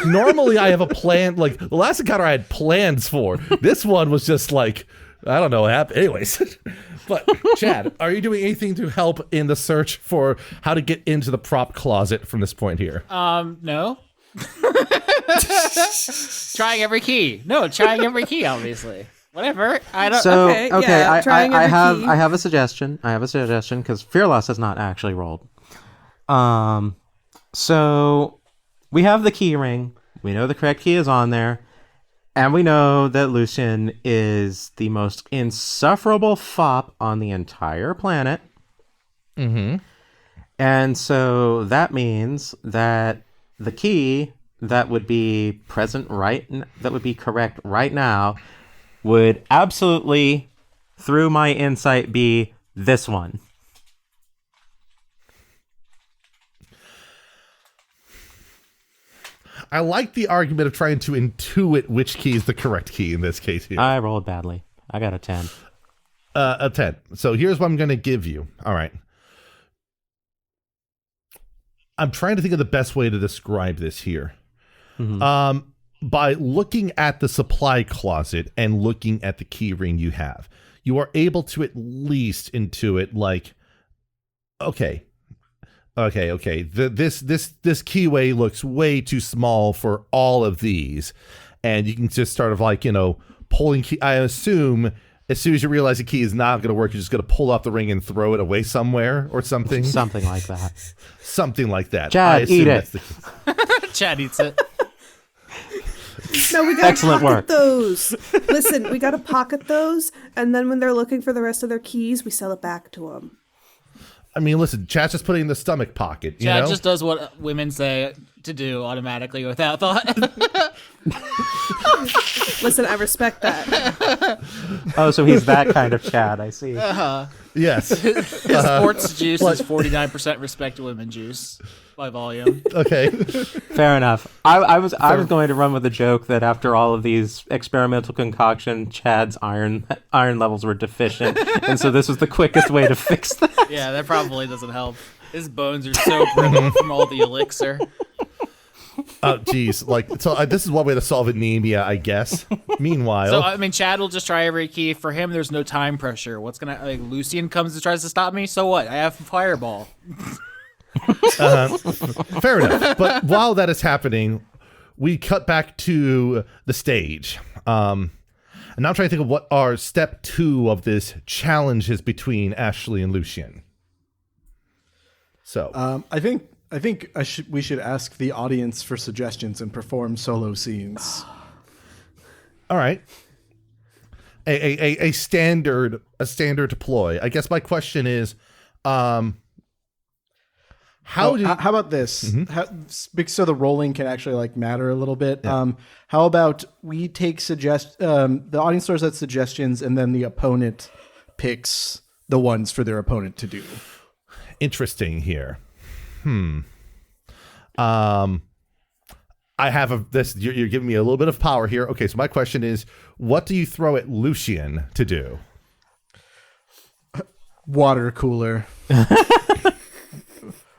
Normally, I have a plan. Like the last encounter, I had plans for. This one was just like I don't know what happened. Anyways, but Chad, are you doing anything to help in the search for how to get into the prop closet from this point here? No. Trying every key. No, trying every key, obviously. Whatever. I don't. So Okay, yeah, trying I every have key. I have a suggestion. Because Phyrlass has not actually rolled. So we have the key ring. We know the correct key is on there, and we know that Lucian is the most insufferable fop on the entire planet. Mm-hmm. And so that means that the key that would be that would be correct right now would absolutely, through my insight, be this one. I like the argument of trying to intuit which key is the correct key in this case here. I rolled badly. I got a 10. A 10. So here's what I'm going to give you. All right. I'm trying to think of the best way to describe this here. Mm-hmm. By looking at the supply closet and looking at the key ring you have, you are able to at least intuit like, okay. This keyway looks way too small for all of these, and you can just sort of like, pulling key. I assume as soon as you realize the key is not going to work, you're just going to pull off the ring and throw it away somewhere or something. Something like that. Something like that. Chad, eat it. Chad eats it. No, we gotta Excellent pocket work. those. Listen, we gotta pocket those, and then when they're looking for the rest of their keys, we sell it back to them. I mean, listen, Chad's just putting it in the stomach pocket. You Chad know? just does what women say to do automatically without thought. Listen, I respect that. Oh, so he's that kind of Chad. I see. Yes. His sports juice is 49% respect to women juice by volume. Okay. Fair enough. I was going to run with a joke that after all of these experimental concoction, Chad's iron levels were deficient, and so this was the quickest way to fix that. Yeah, that probably doesn't help. His bones are so brittle from all the elixir. Oh, geez. This is one way to solve anemia, I guess. Meanwhile. So, I mean, Chad will just try every key. For him, there's no time pressure. Lucian comes and tries to stop me, so what? I have Fireball. Fair enough. But while that is happening, we cut back to the stage. And now I'm trying to think of what our step 2 of this challenge is between Ashlee and Lucian. So I think we should ask the audience for suggestions and perform solo scenes. all right. A standard ploy. I guess my question is how about this? So the rolling can actually matter a little bit. Yeah. How about we take the audience throws out suggestions and then the opponent picks the ones for their opponent to do. Interesting here. I have this. You're giving me a little bit of power here. Okay, so my question is, what do you throw at Lucian to do? Water cooler.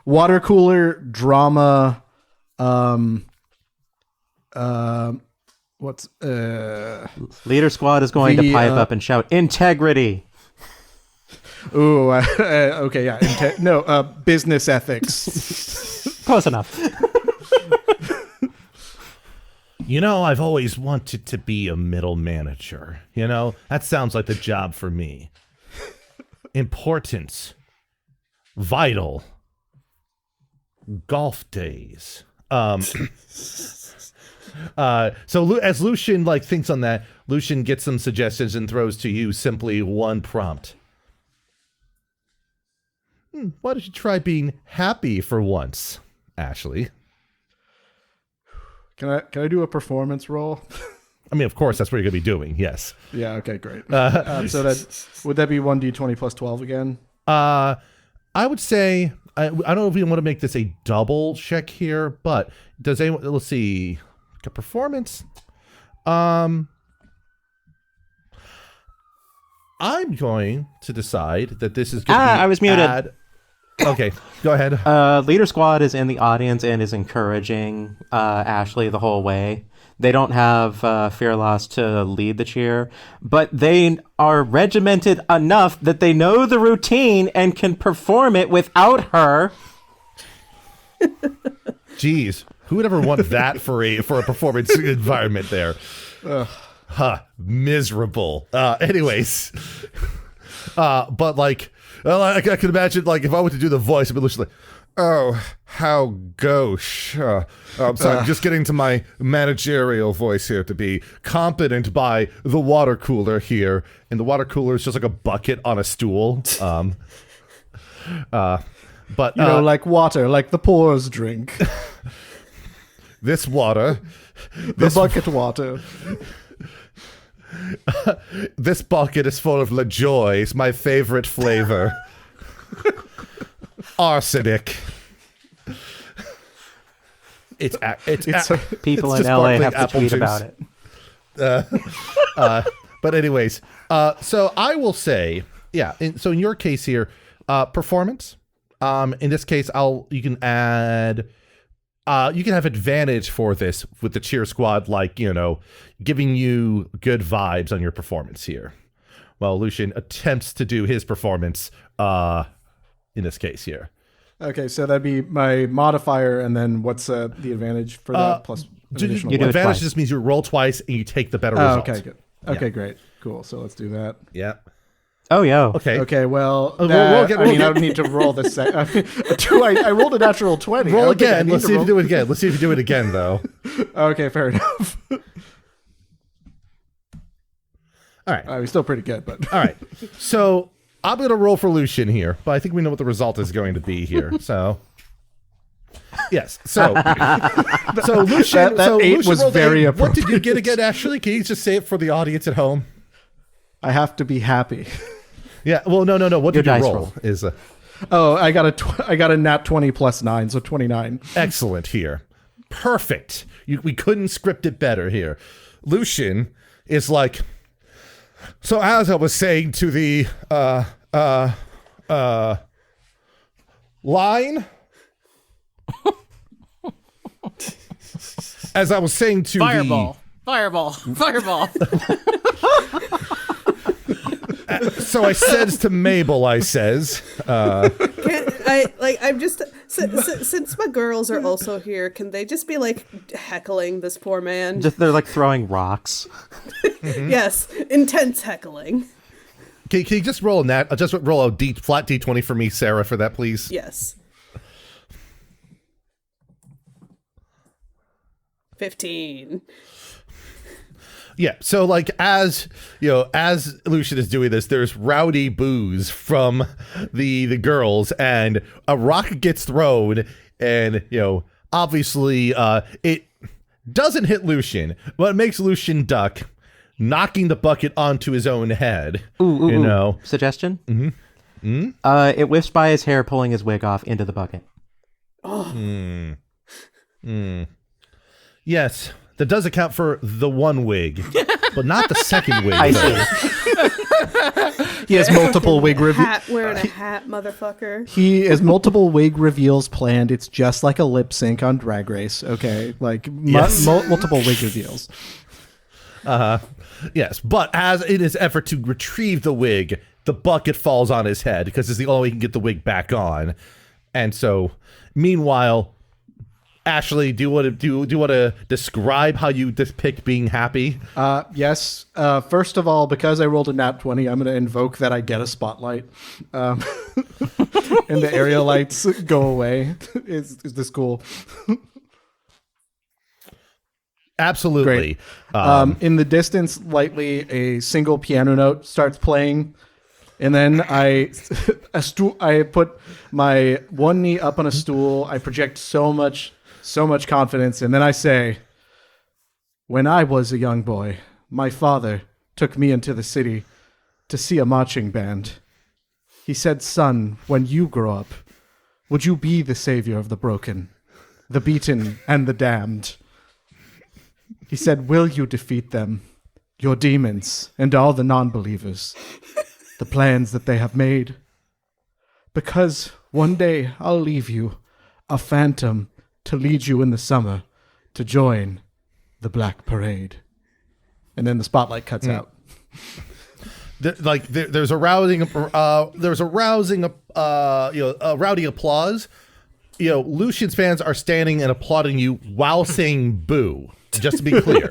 Water cooler drama. Leader squad is going to pipe up and shout integrity. Ooh, okay, yeah. Business ethics. Close enough. I've always wanted to be a middle manager. That sounds like the job for me. Importance. Vital. Golf days. So as Lucian thinks on that, Lucian gets some suggestions and throws to you simply one prompt. Why don't you try being happy for once, Ashlee? Can I do a performance roll? I mean, of course, that's what you're going to be doing. Yes. Yeah. Okay. Great. So would that be 1d20 plus 12 again? I would say I don't know if we want to make this a double check here, but does anyone? Let's see. A performance. I'm going to decide that this is going to be. I was muted. Okay, go ahead. Leader squad is in the audience and is encouraging Ashlee the whole way. They don't have Phyrlass to lead the cheer, but they are regimented enough that they know the routine and can perform it without her. Jeez, who would ever want that for a performance environment there? miserable. Anyways, but like, well, I can imagine like if I were to do the voice, I'd be literally like, oh, how gauche. I'm sorry, I'm just getting to my managerial voice here to be competent by the water cooler here. And the water cooler is just like a bucket on a stool. But like water, like the poor's drink. This water, The bucket water. this bucket is full of LaJoy. It's my favorite flavor. Arsenic. It's People it's in just LA sparkling have to apple tweet juice. about it. But anyways, so I will say, yeah. So in your case here, performance. In this case, you can have advantage for this with the cheer squad, like, giving you good vibes on your performance here. Well, Lucian attempts to do his performance, in this case here. Okay, so that'd be my modifier, and then what's the advantage for that? Plus additional you do it advantage twice. just means you roll twice and you take the better result. okay, good. Okay, great. Cool. So let's do that. Yeah. Oh, yo. Okay. Okay, well, we'll I get- don't need to roll this. I rolled a natural 20. I Roll don't think I again. need Let's to see if roll- you do it again. Let's see if you do it again, though. Okay, fair enough. All right. We're still pretty good, but All right. So I'm going to roll for Lucian here, but I think we know what the result is going to be here. So, yes. So Lucian, That so eight Lucian was rolled very eight. What did you appropriate. get again, Ashley? Can you just say it for the audience at home? I have to be happy. Yeah. Well, no. What Your did you dice roll? roll. Is Oh, I got a nat 20 plus 9, so 29. excellent here. Perfect. We couldn't script it better here. Lucian is like, so as I was saying to the line, as I was saying to Fireball. Fireball. so I says to Mabel, I'm just since my girls are also here, can they just be like heckling this poor man? They're like throwing rocks. Yes, intense heckling. Can you just roll a roll a flat D20 for me, Sarah, for that, please? Yes. 15. Yeah, so like as Lucian is doing this, there's rowdy boos from the girls, and a rock gets thrown, and obviously it doesn't hit Lucian, but it makes Lucian duck, knocking the bucket onto his own head. Ooh. Suggestion? Mm-hmm. It whiffs by his hair, pulling his wig off into the bucket. Yes, that does account for the one wig, but not the second wig. I though. see. He has multiple wig reveals. Wearing a hat, motherfucker. He has multiple wig reveals planned. It's just like a lip sync on Drag Race. Okay, like Yes. multiple wig reveals. Yes, but as in his effort to retrieve the wig, the bucket falls on his head because it's the only way he can get the wig back on. And so, meanwhile, Ashley, do you want to describe how you depict being happy? Yes. First of all, because I rolled a nat 20, I'm going to invoke that I get a spotlight, and the area lights go away. Is this cool? Absolutely. Great. In the distance, lightly, a single piano note starts playing, and then I put my one knee up on a stool. I project so much confidence, and then I say, "When I was a young boy, my father took me into the city to see a marching band. He said, 'Son, when you grow up, would you be the savior of the broken, the beaten, and the damned?' He said, 'Will you defeat them, your demons, and all the non-believers, the plans that they have made? Because one day I'll leave you, a phantom, to lead you in the summer to join the Black Parade.'" And then the spotlight cuts out. There's a rousing rowdy applause. Lucian's fans are standing and applauding you while saying "boo." Just to be clear.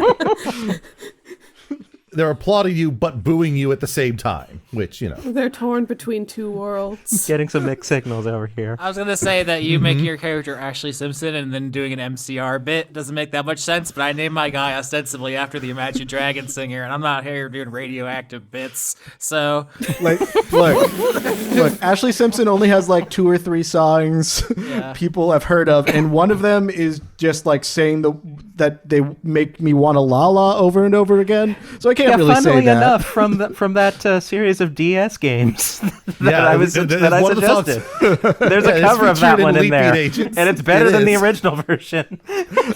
they're applauding you but booing you at the same time, which, you know. They're torn between two worlds. Getting some mixed signals over here. I was gonna say that you make your character Ashlee Simpson and then doing an MCR bit doesn't make that much sense, but I named my guy ostensibly after the Imagine Dragon singer, and I'm not here doing radioactive bits. So Like, look, Ashlee Simpson only has like 2 or 3 songs people have heard of, and one of them is just like saying that they make me want to la over and over again. So I can't really say funnily that. enough, from that series of DS games that Yeah, I suggested, there's a cover of that one in there, and it's better than the original version.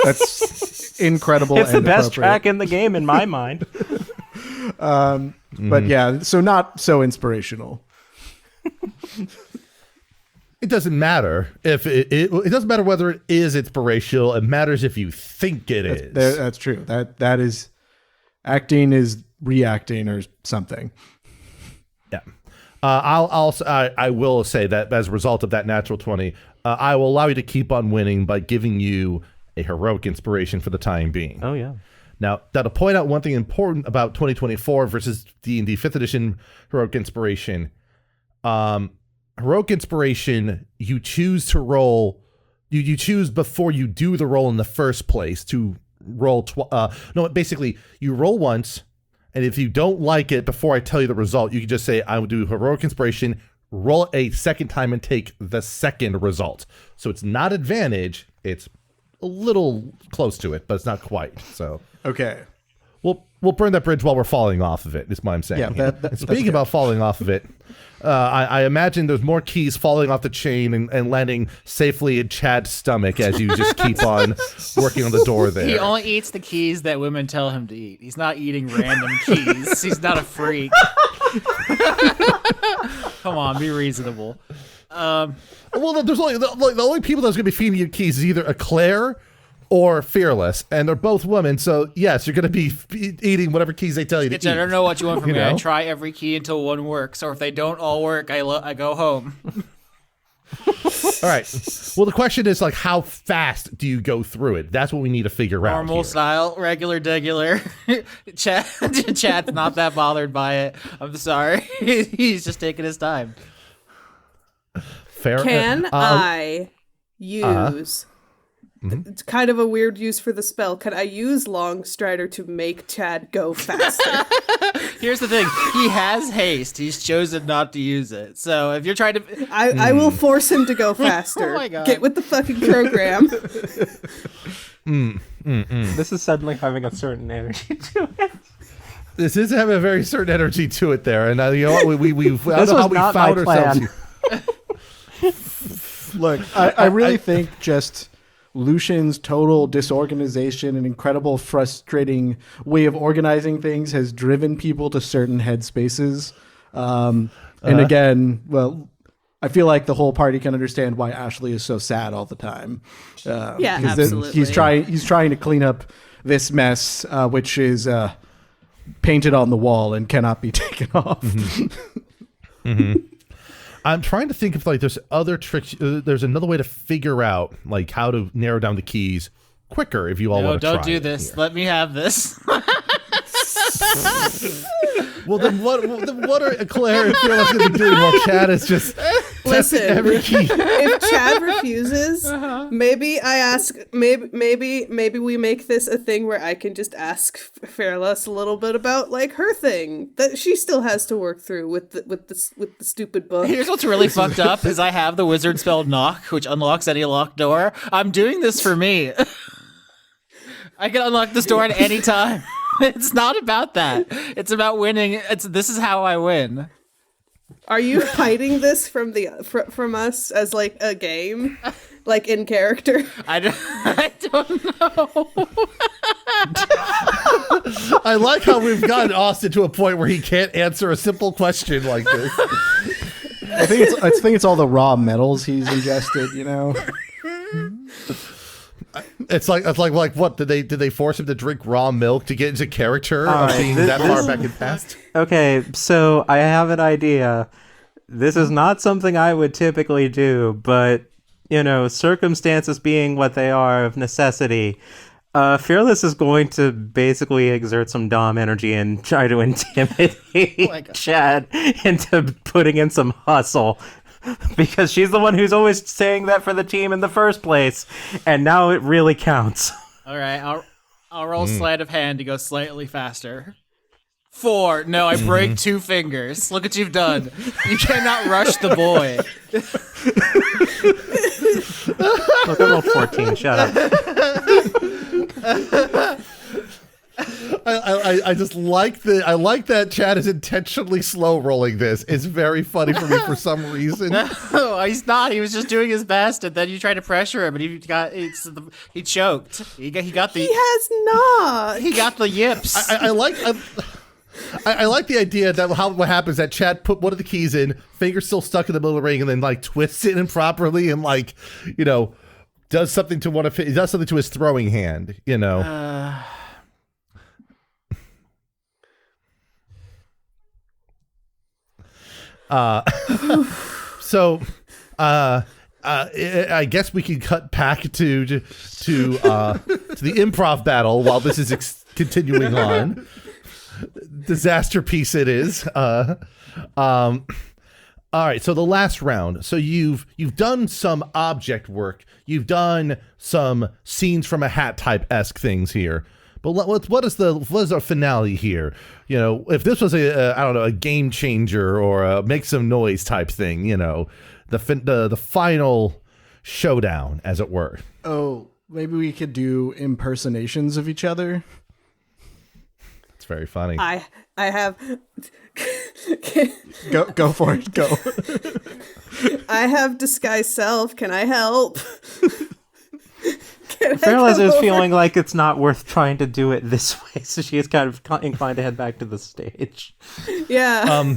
That's incredible. It's the and best appropriate. track in the game in my mind. But yeah, so not so inspirational. It doesn't matter if it doesn't matter whether it is inspirational. It matters if you think it is. That's true. That is acting is reacting or something. Yeah. I will say that as a result of that natural 20, I will allow you to keep on winning by giving you a heroic inspiration for the time being. Oh yeah. Now, to point out one thing important about 2024 versus D&D 5th edition heroic inspiration. Heroic inspiration, you choose to roll. You choose before you do the roll in the first place to roll. Basically, you roll once, and if you don't like it before I tell you the result, you can just say, I will do heroic inspiration, roll a second time, and take the second result. So it's not advantage. It's a little close to it, but it's not quite. So Okay. We'll burn that bridge while we're falling off of it, is what I'm saying. Yeah, And speaking about falling off of it, I imagine there's more keys falling off the chain and landing safely in Chad's stomach as you just keep on working on the door there. he only eats the keys that women tell him to eat. He's not eating random keys. He's not a freak. Come on, be reasonable. Well, there's only the only people that's going to be feeding you keys is either Eclair or Phyrlass, and they're both women. So yes, you're going to be eating whatever keys they tell you to eat. I don't know what you want from You me. I know? try every key until one works, or if they don't all work, I go home. All right. Well, the question is like, how fast do you go through it? That's what we need to figure out. Normal here. style, regular, Chad's not that bothered by it. I'm sorry. He's just taking his time. Fair. Can I use... It's kind of a weird use for the spell. Can I use Long Strider to make Chad go faster? Here's the thing. He has haste. He's chosen not to use it. So if you're trying to... I will force him to go faster. Oh my God. Get with the fucking program. This is suddenly having a certain energy to it. This is having a very certain energy to it there, and you know what? I don't know how we not found my ourselves plan. here. Look, I really think just Lucian's total disorganization and incredible frustrating way of organizing things has driven people to certain headspaces. And again, well, I feel like the whole party can understand why Ashlee is so sad all the time. Yeah, 'cause absolutely. He's trying to clean up this mess, which is painted on the wall and cannot be taken off. I'm trying to think if like there's other tricks. There's another way to figure out like how to narrow down the keys quicker if you all No, want to try. don't do it this. here. Let me have this. Well, then what are Eclair and Phyrlass going to be doing while Chad is just testing Listen. every key? If Chad refuses, maybe I ask. Maybe we make this a thing where I can just ask Phyrlass a little bit about like her thing that she still has to work through with the stupid book. Here's what's really fucked up is I have the wizard spell Knock, which unlocks any locked door. I'm doing this for me. I can unlock this door at any time. It's not about that. It's about winning. This is how I win. Are you hiding this from us as like a game, like in character? I don't know. I like how we've gotten Austin to a point where he can't answer a simple question like this. I think it's all the raw metals he's ingested, you know. It's like what did they force him to drink raw milk to get into character of right, being that far back in past? Okay, so I have an idea. This is not something I would typically do, but, you know, circumstances being what they are of necessity, Phyrlass is going to basically exert some Dom energy and try to intimidate Chad into putting in some hustle. Because she's the one who's always saying that for the team in the first place. And now it really counts. All right, I'll roll sleight of hand to go slightly faster. 4. No, I break 2 fingers. Look what you've done. You cannot rush the boy. Look, I rolled 14. Shut up. I just like I like that Chad is intentionally slow rolling this. It's very funny for me for some reason. No, he's not. He was just doing his best, and then you tried to pressure him, and he choked. He got the. He has not. He got the yips. I like the idea that what happens that Chad put one of the keys in, finger still stuck in the middle of the ring, and then like twists it improperly and like, you know, does something to his throwing hand, you know. So I guess we can cut back to the improv battle while this is continuing on. Disaster piece it is. All right, so the last round. So you've done some object work. You've done some scenes from a hat type-esque things here. But what is our finale here? You know, if this was a game changer or a make some noise type thing, you know, the final showdown, as it were. Oh, maybe we could do impersonations of each other. It's very funny. I have. Go for it. Go. I have disguise self. Can I help? Phyrlass is feeling like it's not worth trying to do it this way, so she is kind of inclined to head back to the stage. Yeah.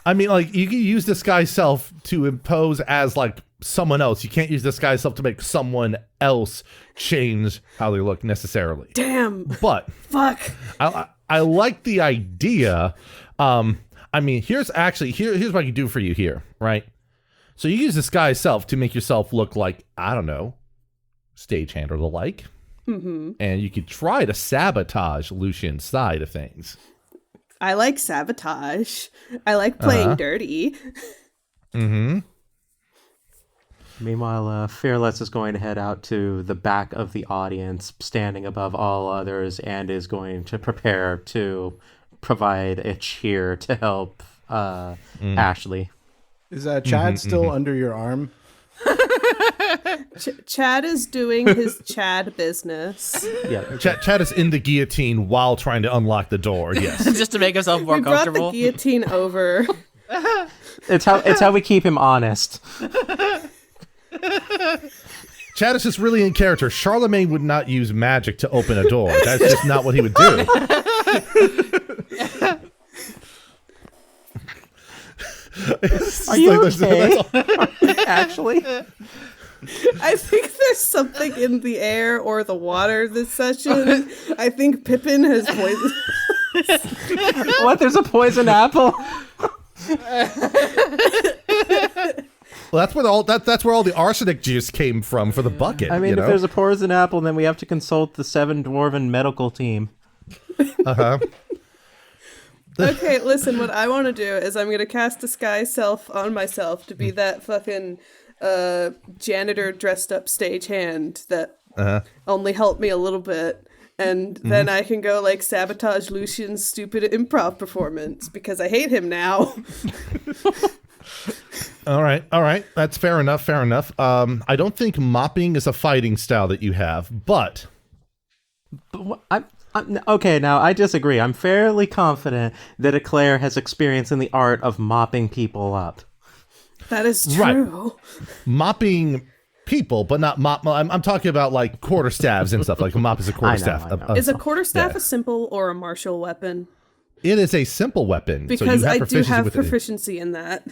I mean, like, you can use disguise self to impose as like someone else. You can't use disguise self to make someone else change how they look necessarily. Damn. But Fuck. I like the idea. I mean, here's what I can do for you here, right? So you use disguise self to make yourself look like, I don't know, stagehand or the like. Mm-hmm. And you could try to sabotage Lucian's side of things. I like sabotage. I like playing dirty. Mm-hmm. Meanwhile, Phyrlass is going to head out to the back of the audience, standing above all others, and is going to prepare to provide a cheer to help Ashlee. Is Chad still under your arm? Chad is doing his Chad business. Yeah, Chad is in the guillotine while trying to unlock the door. Yes, just to make himself more We brought comfortable. the guillotine over. it's how we keep him honest. Chad is just really in character. Charlemagne would not use magic to open a door. That's just not what he would do. Are you okay? Actually, I think there's something in the air or the water this session. I think Pippin has poisoned. what? There's a poison apple? Well, that's where all the arsenic juice came from for the bucket. I mean, you know? if there's a poison apple, then we have to consult the 7 dwarven medical team. Uh-huh. Okay, listen, what I want to do is I'm going to cast disguise self on myself to be that fucking janitor dressed up stagehand that only helped me a little bit. And then I can go like sabotage Lucian's stupid improv performance because I hate him now. All right. That's fair enough. I don't think mopping is a fighting style that you have, but okay, now I disagree. I'm fairly confident that Eclair has experience in the art of mopping people up. That is true. Right. Mopping people, but not mop. I'm talking about like quarterstaffs and stuff. Like a mop is a quarterstaff. I know. Is a quarterstaff a simple or a martial weapon? It is a simple weapon. Because so you have I do have with proficiency in that.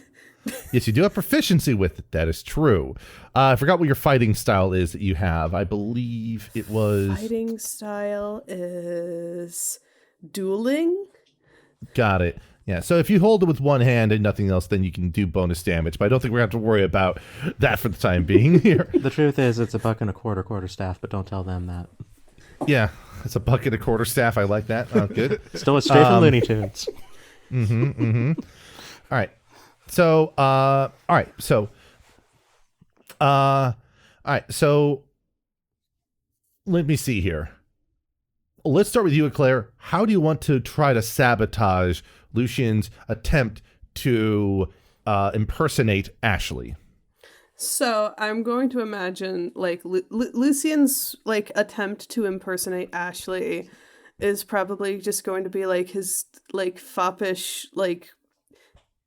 Yes, you do have proficiency with it. That is true. I forgot what your fighting style is that you have. I believe it was... Fighting style is dueling. Got it. Yeah, so if you hold it with one hand and nothing else, then you can do bonus damage. But I don't think we're going to have to worry about that for the time being here. The truth is, it's $1.25 quarterstaff, but don't tell them that. Yeah, it's a bucket of quarterstaff. I like that. Good. Stole it straight from Looney Tunes. All right. So, all right. So, let me see here. Let's start with you, Eclair. How do you want to try to sabotage Lucian's attempt to impersonate Ashlee? So I'm going to imagine like Lucian's like attempt to impersonate Ashlee is probably just going to be like his like foppish like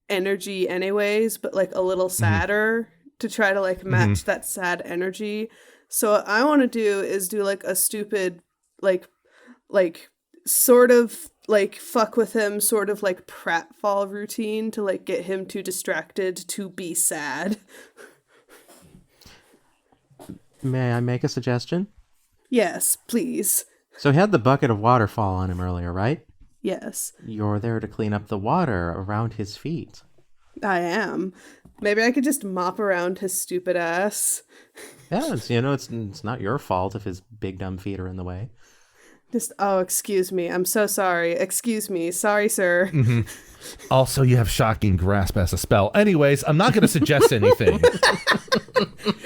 energy anyways, but like a little sadder to try to like match that sad energy. So what I want to do is do like a stupid like sort of like fuck with him, sort of like pratfall routine to like get him too distracted to be sad. May I make a suggestion? Yes, please. So he had the bucket of water fall on him earlier, right? Yes, You're there to clean up the water around his feet. I am. Maybe I could just mop around his stupid ass. Yeah, it's not your fault if his big dumb feet are in the way. Just, oh, excuse me. I'm so sorry. Excuse me. Sorry, sir. Also, you have shocking grasp as a spell. Anyways, I'm not going to suggest anything.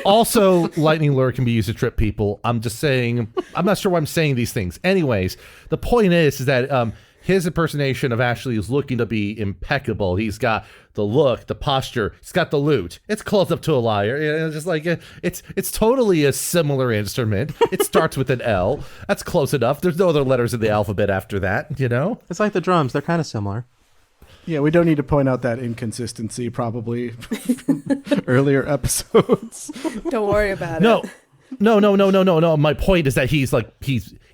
Also, lightning lure can be used to trip people. I'm just saying, I'm not sure why I'm saying these things. Anyways, the point is that his impersonation of Ashlee is looking to be impeccable. He's got the look, the posture. He's got the lute. It's close up to a lyre. It's just like it's totally a similar instrument. It starts with an L. That's close enough. There's no other letters in the alphabet after that. You know. It's like the drums. They're kind of similar. Yeah, we don't need to point out that inconsistency probably from earlier episodes. Don't worry about No. it. No. My point is that he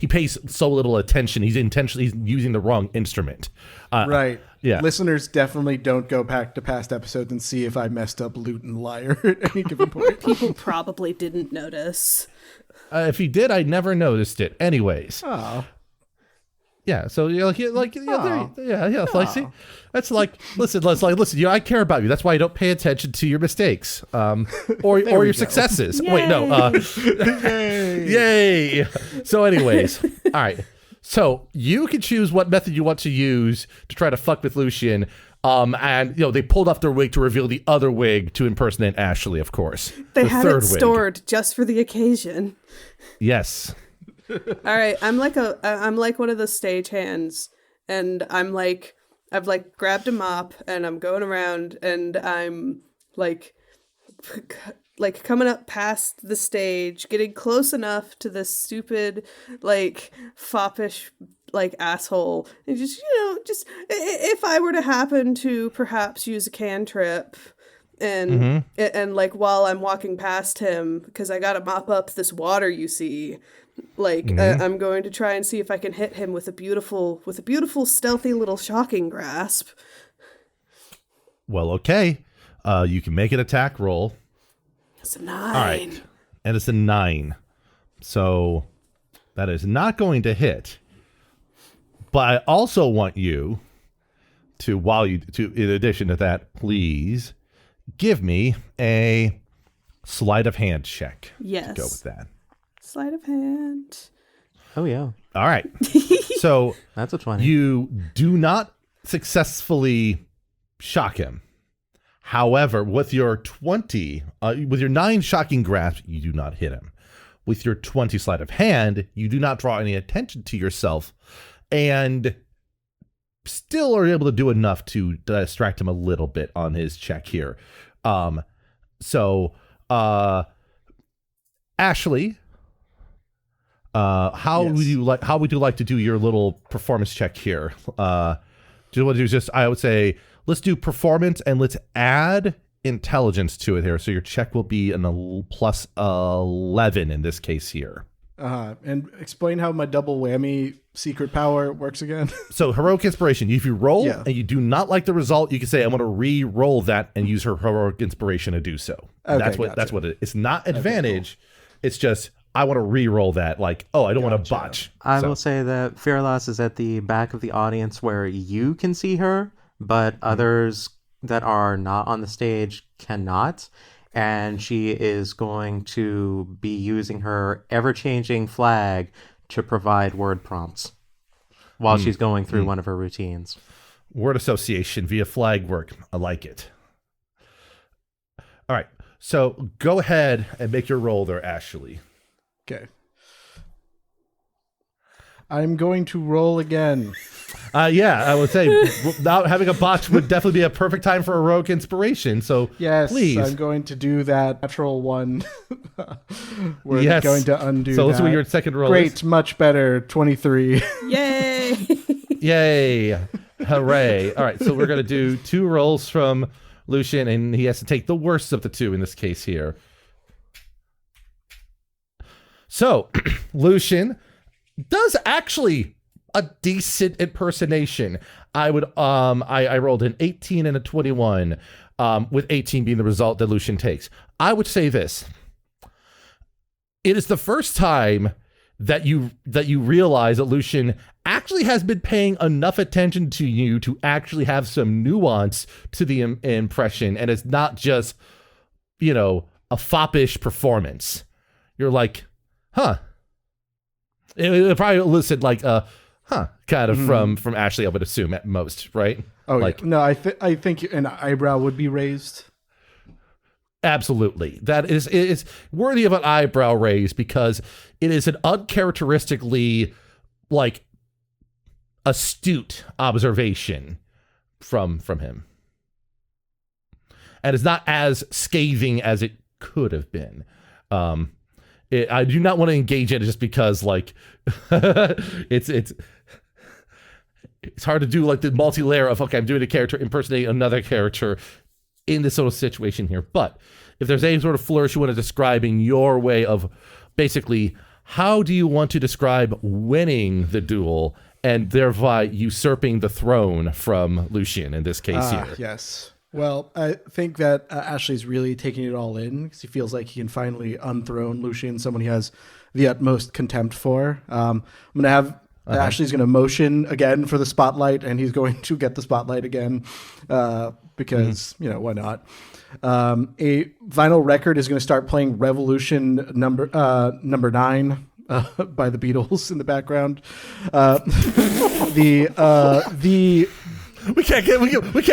pays so little attention. He's using the wrong instrument. Right. Yeah. Listeners definitely don't go back to past episodes and see if I messed up lute and lyre at any given point. People probably didn't notice. If he did, I never noticed it. Anyways. Oh. Yeah, so you're like see, that's like listen. I care about you. That's why I don't pay attention to your mistakes, or your successes. Yay. Wait, no, yay. So, anyways, all right. So you can choose what method you want to use to try to fuck with Lucian. And they pulled off their wig to reveal the other wig to impersonate Ashlee, of course. They the had third it wig. stored just for the occasion. Yes. All right, I'm like one of the stagehands, and I've grabbed a mop and I'm going around and I'm like coming up past the stage, getting close enough to this stupid like foppish like asshole, and just if I were to happen to perhaps use a cantrip. And like while I'm walking past him, because I gotta mop up this water, you see, I'm going to try and see if I can hit him with a beautiful stealthy little shocking grasp. Well, okay. You can make an attack roll. It's a 9. All right, and it's a 9, so that is not going to hit. But I also want you to, in addition to that, please give me a sleight of hand check. Yes. To go with that. Sleight of hand. Oh, yeah. All right. So That's a 20. you do not successfully shock him. However, with your 20, with your 9 shocking grasp, you do not hit him. With your 20 sleight of hand, you do not draw any attention to yourself, and still are able to do enough to distract him a little bit on his check here. Ashlee, how Yes. would you like to do your little performance check here? Do you want to do I would say let's do performance and let's add intelligence to it here. So your check will be plus 11 in this case here. And explain how my double whammy secret power works again. So heroic inspiration. If you roll Yeah. and you do not like the result, you can say, "I'm going to re-roll that and use her heroic inspiration to do so." Okay, That's gotcha. what it is. It's not advantage. It's just I want to re-roll that. Like, oh, I don't want to botch. I So- will say that Phyrlass is at the back of the audience where you can see her, but others that are not on the stage cannot. And she is going to be using her ever-changing flag to provide word prompts while she's going through one of her routines. Word association via flag work. I like it. All right. So go ahead and make your roll there, Ashlee. Okay. I'm going to roll again. Yeah, I would say not having a botch would definitely be a perfect time for heroic inspiration. So Yes, please. I'm going to do that natural one. We're Yes. going to undo So let's see that. what your second roll Great, is. much better. 23. Yay! Yay. Hooray. All right, so we're going to do 2 rolls from Lucian, and he has to take the worst of the 2 in this case here. So, Lucian does actually a decent impersonation. I would I rolled an 18 and a 21, with 18 being the result that Lucian takes. I would say this. It is the first time that you realize that Lucian actually has been paying enough attention to you to actually have some nuance to the impression, and it's not just, a foppish performance. You're like, huh. It probably elicited like a kind of from Ashlee, I would assume at most, right? Oh, like, yeah. No, I think an eyebrow would be raised. Absolutely. That is worthy of an eyebrow raise because it is an uncharacteristically like astute observation from him. And it's not as scathing as it could have been. I do not want to engage in it just because like it's hard to do like the multi-layer of, okay, I'm doing a character impersonating another character in this sort of situation here. But if there's any sort of flourish you want to describe in your way of basically how do you want to describe winning the duel and thereby usurping the throne from Lucian in this case here? Yes. Well, I think that Ashlee's really taking it all in because he feels like he can finally unthrone Lucian, someone he has the utmost contempt for. I'm going to have Ashlee's going to motion again for the spotlight, and he's going to get the spotlight again because, why not? A vinyl record is going to start playing Revolution number 9 by the Beatles in the background. We can't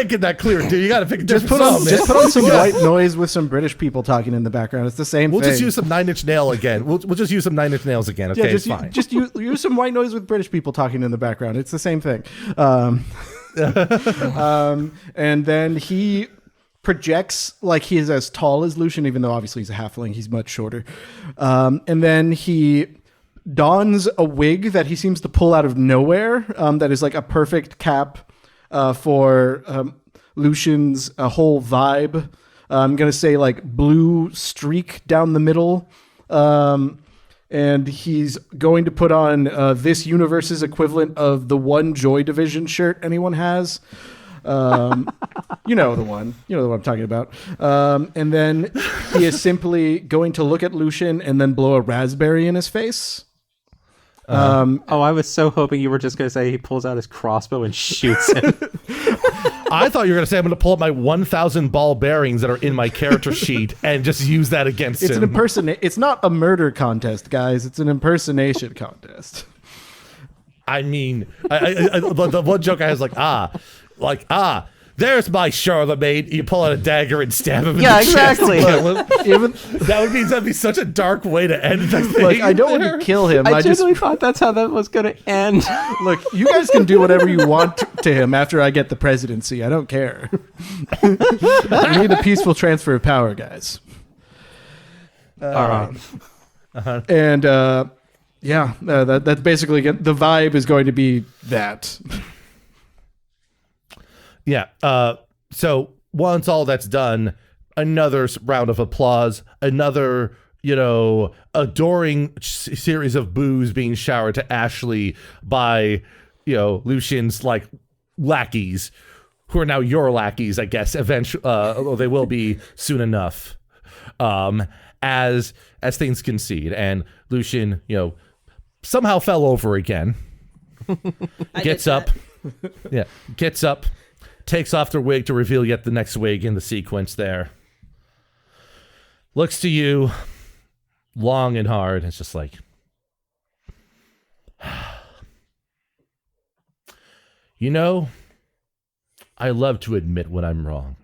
get that clear, dude. You got to pick a different song, man. Just put on some white noise with some British people talking in the background. It's the same thing. We'll just use some Nine Inch Nail again. We'll just use some Nine Inch Nails again. Okay, it's fine. Just use some white noise with British people talking in the background. It's the same thing. And then he projects like he is as tall as Lucian, even though obviously he's a halfling. He's much shorter. And then he dons a wig that he seems to pull out of nowhere. That is like a perfect cap for Lucian's whole vibe. I'm going to say like blue streak down the middle. And he's going to put on this universe's equivalent of the one Joy Division shirt anyone has. You know the one. You know the one I'm talking about. And then he is simply going to look at Lucian and then blow a raspberry in his face. I was so hoping you were just going to say he pulls out his crossbow and shoots him. I thought you were going to say I'm going to pull up my 1,000 ball bearings that are in my character sheet and just use that against him. It's not a murder contest, guys. It's an impersonation contest. I mean, the one joke I was like, there's my Charlemagne. You pull out a dagger and stab him in the exactly. chest. That'd be such a dark way to end the thing. Like, I don't want to kill him. I genuinely thought that's how that was going to end. Look, you guys can do whatever you want to him after I get the presidency. I don't care. We need a peaceful transfer of power, guys. All right. And that's basically the vibe is going to be that. Yeah. So once all that's done, another round of applause, another, adoring series of boos being showered to Ashlee by, Lucian's like lackeys, who are now your lackeys, I guess. Eventually, although they will be soon enough. As things concede, and Lucian, somehow fell over again. Gets up. Yeah, gets up. Takes off their wig to reveal yet the next wig in the sequence there. Looks to you long and hard. It's just like, You know, I love to admit when I'm wrong,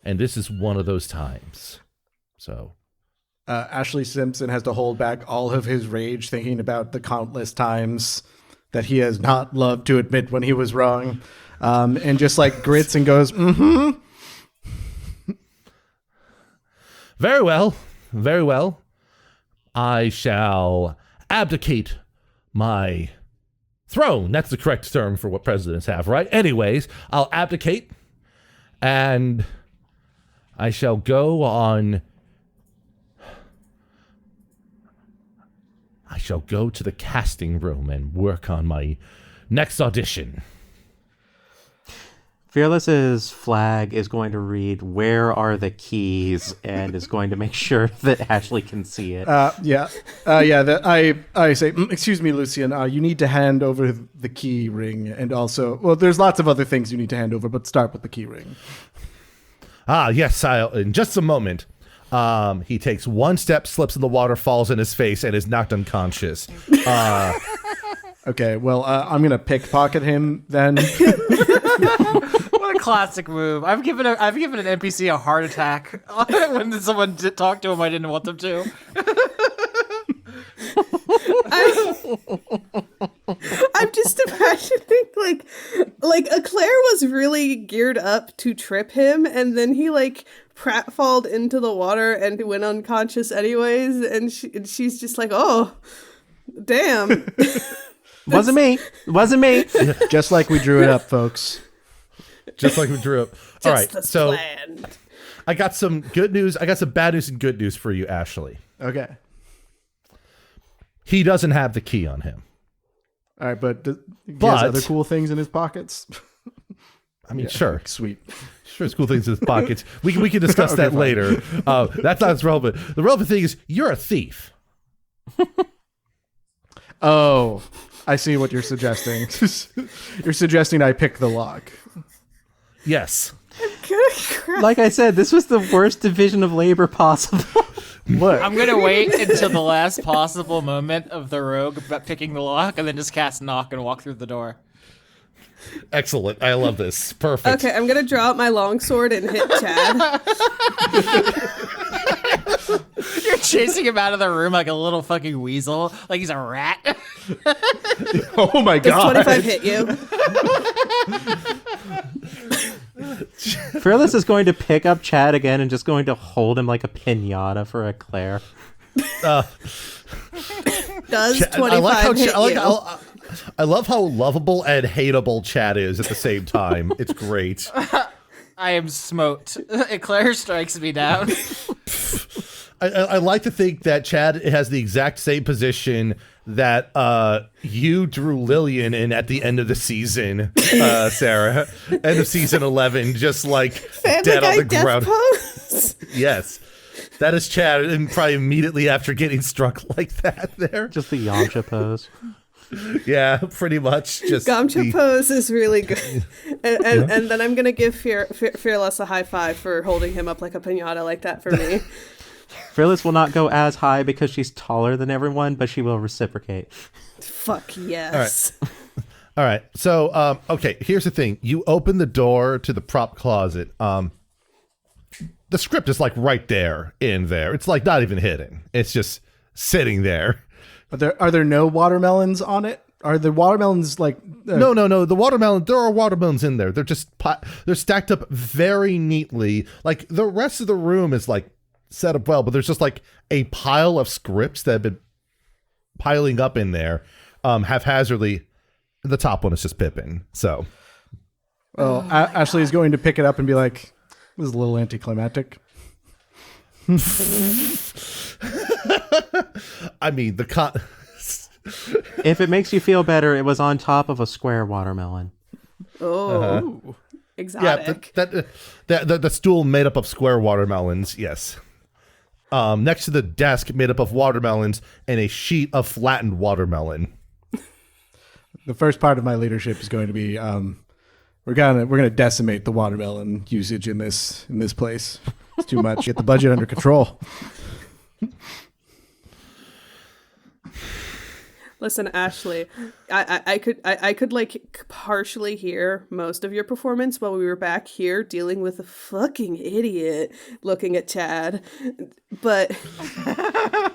and this is one of those times. So, Ashlee Simpson has to hold back all of his rage thinking about the countless times that he has not loved to admit when he was wrong, and just like grits and goes, mm-hmm. very well, very well. I shall abdicate my throne. That's the correct term for what presidents have, right? Anyways, I'll abdicate, and I shall go on. I shall go to the casting room and work on my next audition. Phyrlass's flag is going to read, "Where are the keys?" and is going to make sure that Ashlee can see it. I say, excuse me, Lucian, you need to hand over the key ring, and also, well, there's lots of other things you need to hand over, but start with the key ring. Yes, in just a moment. He takes one step, slips in the water, falls in his face, and is knocked unconscious. Okay, well, I'm gonna pickpocket him then. What a classic move! I've given an NPC a heart attack when someone talked to him I didn't want them to. I'm just imagining like Eclair was really geared up to trip him, and then he like pratfalled into the water and went unconscious anyways, and she's just like, oh, damn. Wasn't me. Just like we drew it up, folks. Just like we drew up. All right, so planned. I got some good news. I got some bad news and good news for you, Ashlee. Okay. He doesn't have the key on him. All right, but he has other cool things in his pockets? I mean, sure. Sweet. Sure, it's cool things in his pockets. We can discuss Okay, that fine. later. That's not as relevant. The relevant thing is you're a thief. Oh, I see what you're suggesting. You're suggesting I pick the lock. Yes. Like I said, this was the worst division of labor possible. What? I'm gonna wait until the last possible moment of the rogue picking the lock, and then just cast knock and walk through the door. Excellent. I love this. Perfect. Okay, I'm gonna draw out my longsword and hit Chad. You're chasing him out of the room like a little fucking weasel, like he's a rat. Oh my Does god. 25 hit you? Phyrlass is going to pick up Chad again and just going to hold him like a pinata for Eclair. Does Chad, 25 hit you? I love how lovable and hateable Chad is at the same time. It's great. I am smote. Eclair strikes me down. I like to think that Chad has the exact same position that you drew Lillian in at the end of the season, Sarah. End of season 11, just like Family dead Guy on the death ground. pose? Yes. That is Chad, and probably immediately after getting struck like that there. Just the Yamcha pose. Yeah, pretty much. Just Gamcha pose is really good. And then I'm going to give Phyrlass a high five for holding him up like a piñata like that for me. Phyrlass will not go as high because she's taller than everyone, but she will reciprocate. Fuck yes. All right. So, okay, here's the thing. You open the door to the prop closet. The script is like right there in there. It's like not even hidden. It's just sitting there. Are there no watermelons on it? Are the watermelons like... No. The watermelon, there are watermelons in there. They're just, they're stacked up very neatly. Like the rest of the room is like set up well, but there's just like a pile of scripts that have been piling up in there haphazardly. The top one is just Pippin. So, Well, Ashlee is going to pick it up and be like, this is a little anticlimactic. I mean, If it makes you feel better, it was on top of a square watermelon. Oh, exotic. the stool made up of square watermelons. Yes. Next to the desk made up of watermelons and a sheet of flattened watermelon. The first part of my leadership is going to be we're gonna decimate the watermelon usage in this place. It's too much. Get the budget under control. Listen, Ashlee, I could like partially hear most of your performance while we were back here dealing with a fucking idiot looking at Chad, but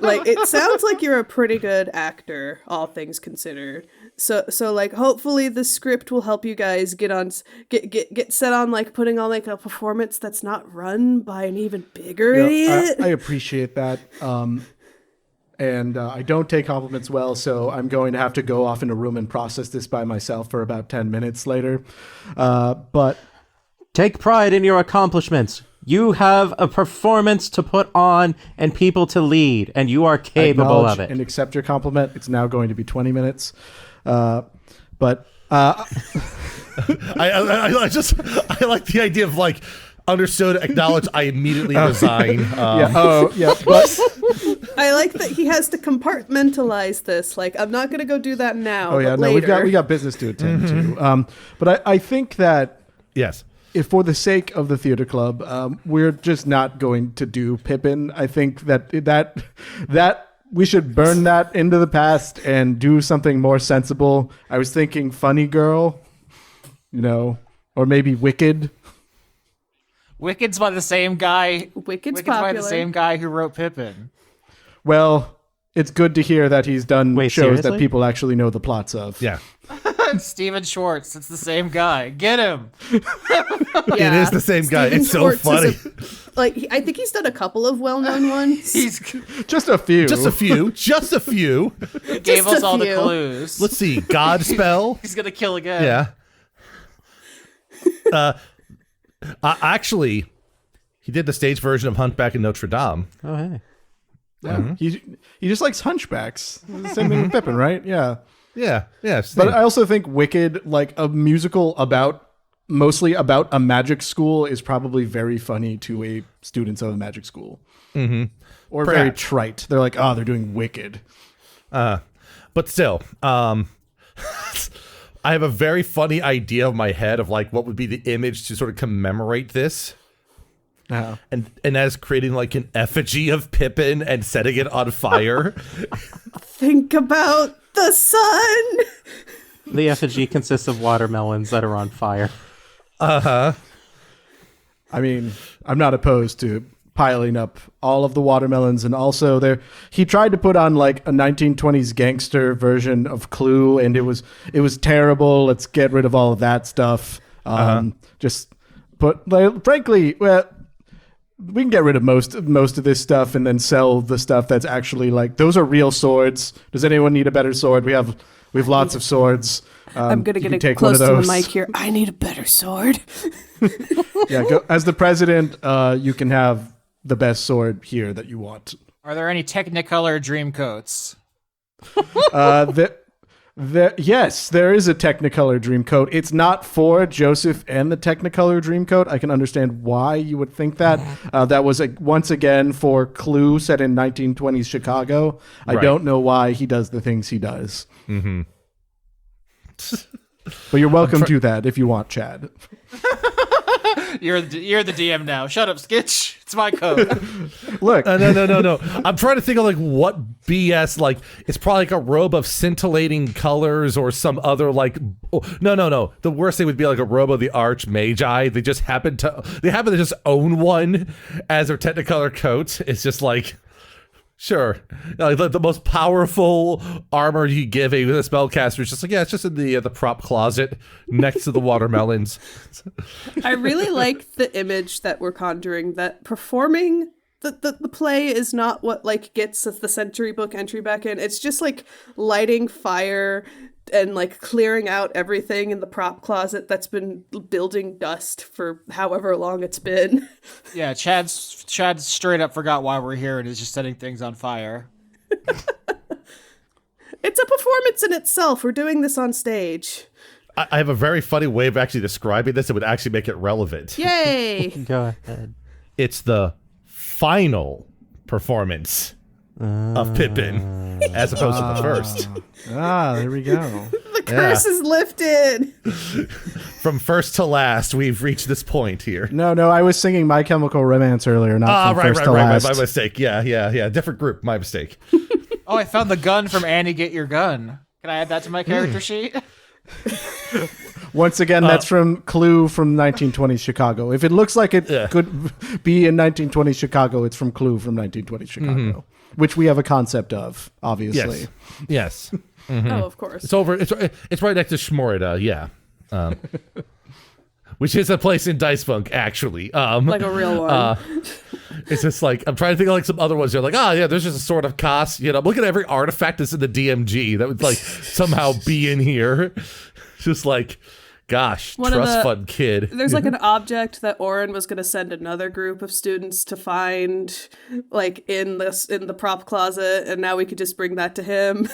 like it sounds like you're a pretty good actor, all things considered. So like hopefully the script will help you guys get set on like putting on like a performance that's not run by an even bigger idiot. I appreciate that. And I don't take compliments well, so I'm going to have to go off in a room and process this by myself for about 10 minutes later. But Take pride in your accomplishments. You have a performance to put on and people to lead, and you are capable of it. And accept your compliment. It's now going to be 20 minutes. But I like the idea of like understood, acknowledge, I immediately resign. But I like that he has to compartmentalize this. Like, I'm not going to go do that now. But no, later. we got business to attend to. But I think that Yes. if for the sake of the theater club, we're just not going to do Pippin. I think that we should burn that into the past and do something more sensible. I was thinking Funny Girl, or maybe Wicked. Wicked's by the same guy. Wicked's by popular. the same guy who wrote Pippin. Well, it's good to hear that he's done Wait, shows seriously? that people actually know the plots of. Yeah. Steven Schwartz. It's the same guy. Get him. It is the same guy. Steven It's so Schwartz funny. is I think he's done a couple of well-known ones. He's Just a few. Just a few. Just a few. gave us a all the few. clues. Let's see. Godspell. He's gonna kill again. Yeah. Actually, he did the stage version of Hunchback in Notre Dame. Oh, hey. Yeah. He just likes hunchbacks. Same thing with Pippin, right? Yeah. Yeah. Yeah. But I also think Wicked, like a musical mostly about a magic school, is probably very funny to students of a magic school. Mm-hmm. Or very Perhaps. trite. They're like, oh, they're doing Wicked. But still, I have a very funny idea of my head of like what would be the image to sort of commemorate this. And as creating like an effigy of Pippin and setting it on fire. Think about the sun. The effigy consists of watermelons that are on fire. I mean, I'm not opposed to piling up all of the watermelons, and also he tried to put on like a 1920s gangster version of Clue, and it was terrible. Let's get rid of all of that stuff. Just put, like, frankly, well, we can get rid of most of this stuff and then sell the stuff that's actually like, those are real swords. Does anyone need a better sword? We have lots of swords. I'm going to you get can it take one close of to the those. mic here. I need a better sword. Yeah, as the president, you can have the best sword here that you want. Are there any Technicolor Dreamcoats? Yes, there is a Technicolor Dreamcoat. It's not for Joseph and the Technicolor Dreamcoat. I can understand why you would think that. That was once again for Clue, set in 1920s Chicago. I Right. don't know why he does the things he does. Mm-hmm. But you're welcome to that if you want, Chad. You're the DM now. Shut up, Skitch. It's my code. Look, No. I'm trying to think of like what BS, like it's probably like a robe of scintillating colors or some other like, no. The worst thing would be like a robe of the Arch Magi. They happen to just own one as their Technicolor coat. It's just like, sure, like the most powerful armor you give a spellcaster is just like, yeah, it's just in the prop closet next to the watermelons. I really like the image that we're conjuring, that performing the play is not what like gets the Century Book entry back in. It's just like lighting fire and like clearing out everything in the prop closet that's been building dust for however long it's been. Yeah, Chad straight up forgot why we're here and is just setting things on fire. It's a performance in itself. We're doing this on stage. I have a very funny way of actually describing this that would actually make it relevant. Yay! Go ahead. It's the final performance of Pippin as opposed to the first. there we go. The curse is lifted. From first to last, we've reached this point here. No, I was singing My Chemical Romance earlier, not from first to last. My mistake. Yeah. Different group. My mistake. Oh, I found the gun from Annie Get Your Gun. Can I add that to my character sheet? Once again, that's from Clue from 1920s Chicago. If it looks like it could be in 1920s Chicago, it's from Clue from 1920s Chicago, which we have a concept of, obviously. Yes. Oh, of course. It's over. It's right next to Schmorida. Yeah. Which is a place in Dicefunk, actually. Like a real one. It's just like, I'm trying to think of like some other ones. You're like, oh yeah, there's just a sort of cost. You know, I'm looking at every artifact that's in the DMG that would like somehow be in here. Just like, gosh, trust fund kid. There's like an object that Oren was going to send another group of students to find, like in the prop closet, and now we could just bring that to him.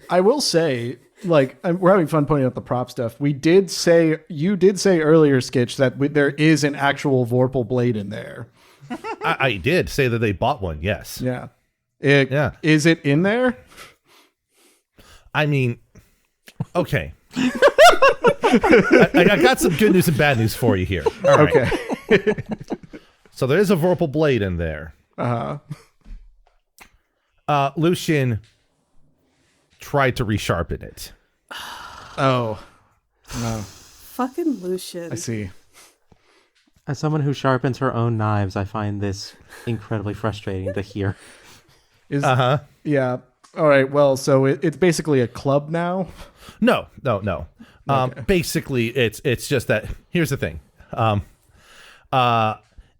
I will say, like, we're having fun pointing out the prop stuff. You did say earlier, Skitch, that there is an actual Vorpal blade in there. I did say that they bought one. Yes. Yeah. Is it in there? I mean, okay. I got some good news and bad news for you here. All right. Okay. So there is a Vorpal blade in there. Lucian tried to resharpen it. Oh. No. Fucking Lucian. I see. As someone who sharpens her own knives, I find this incredibly frustrating to hear. Yeah. All right. Well, so it's basically a club now. No. Okay. Basically, it's just that. Here's the thing.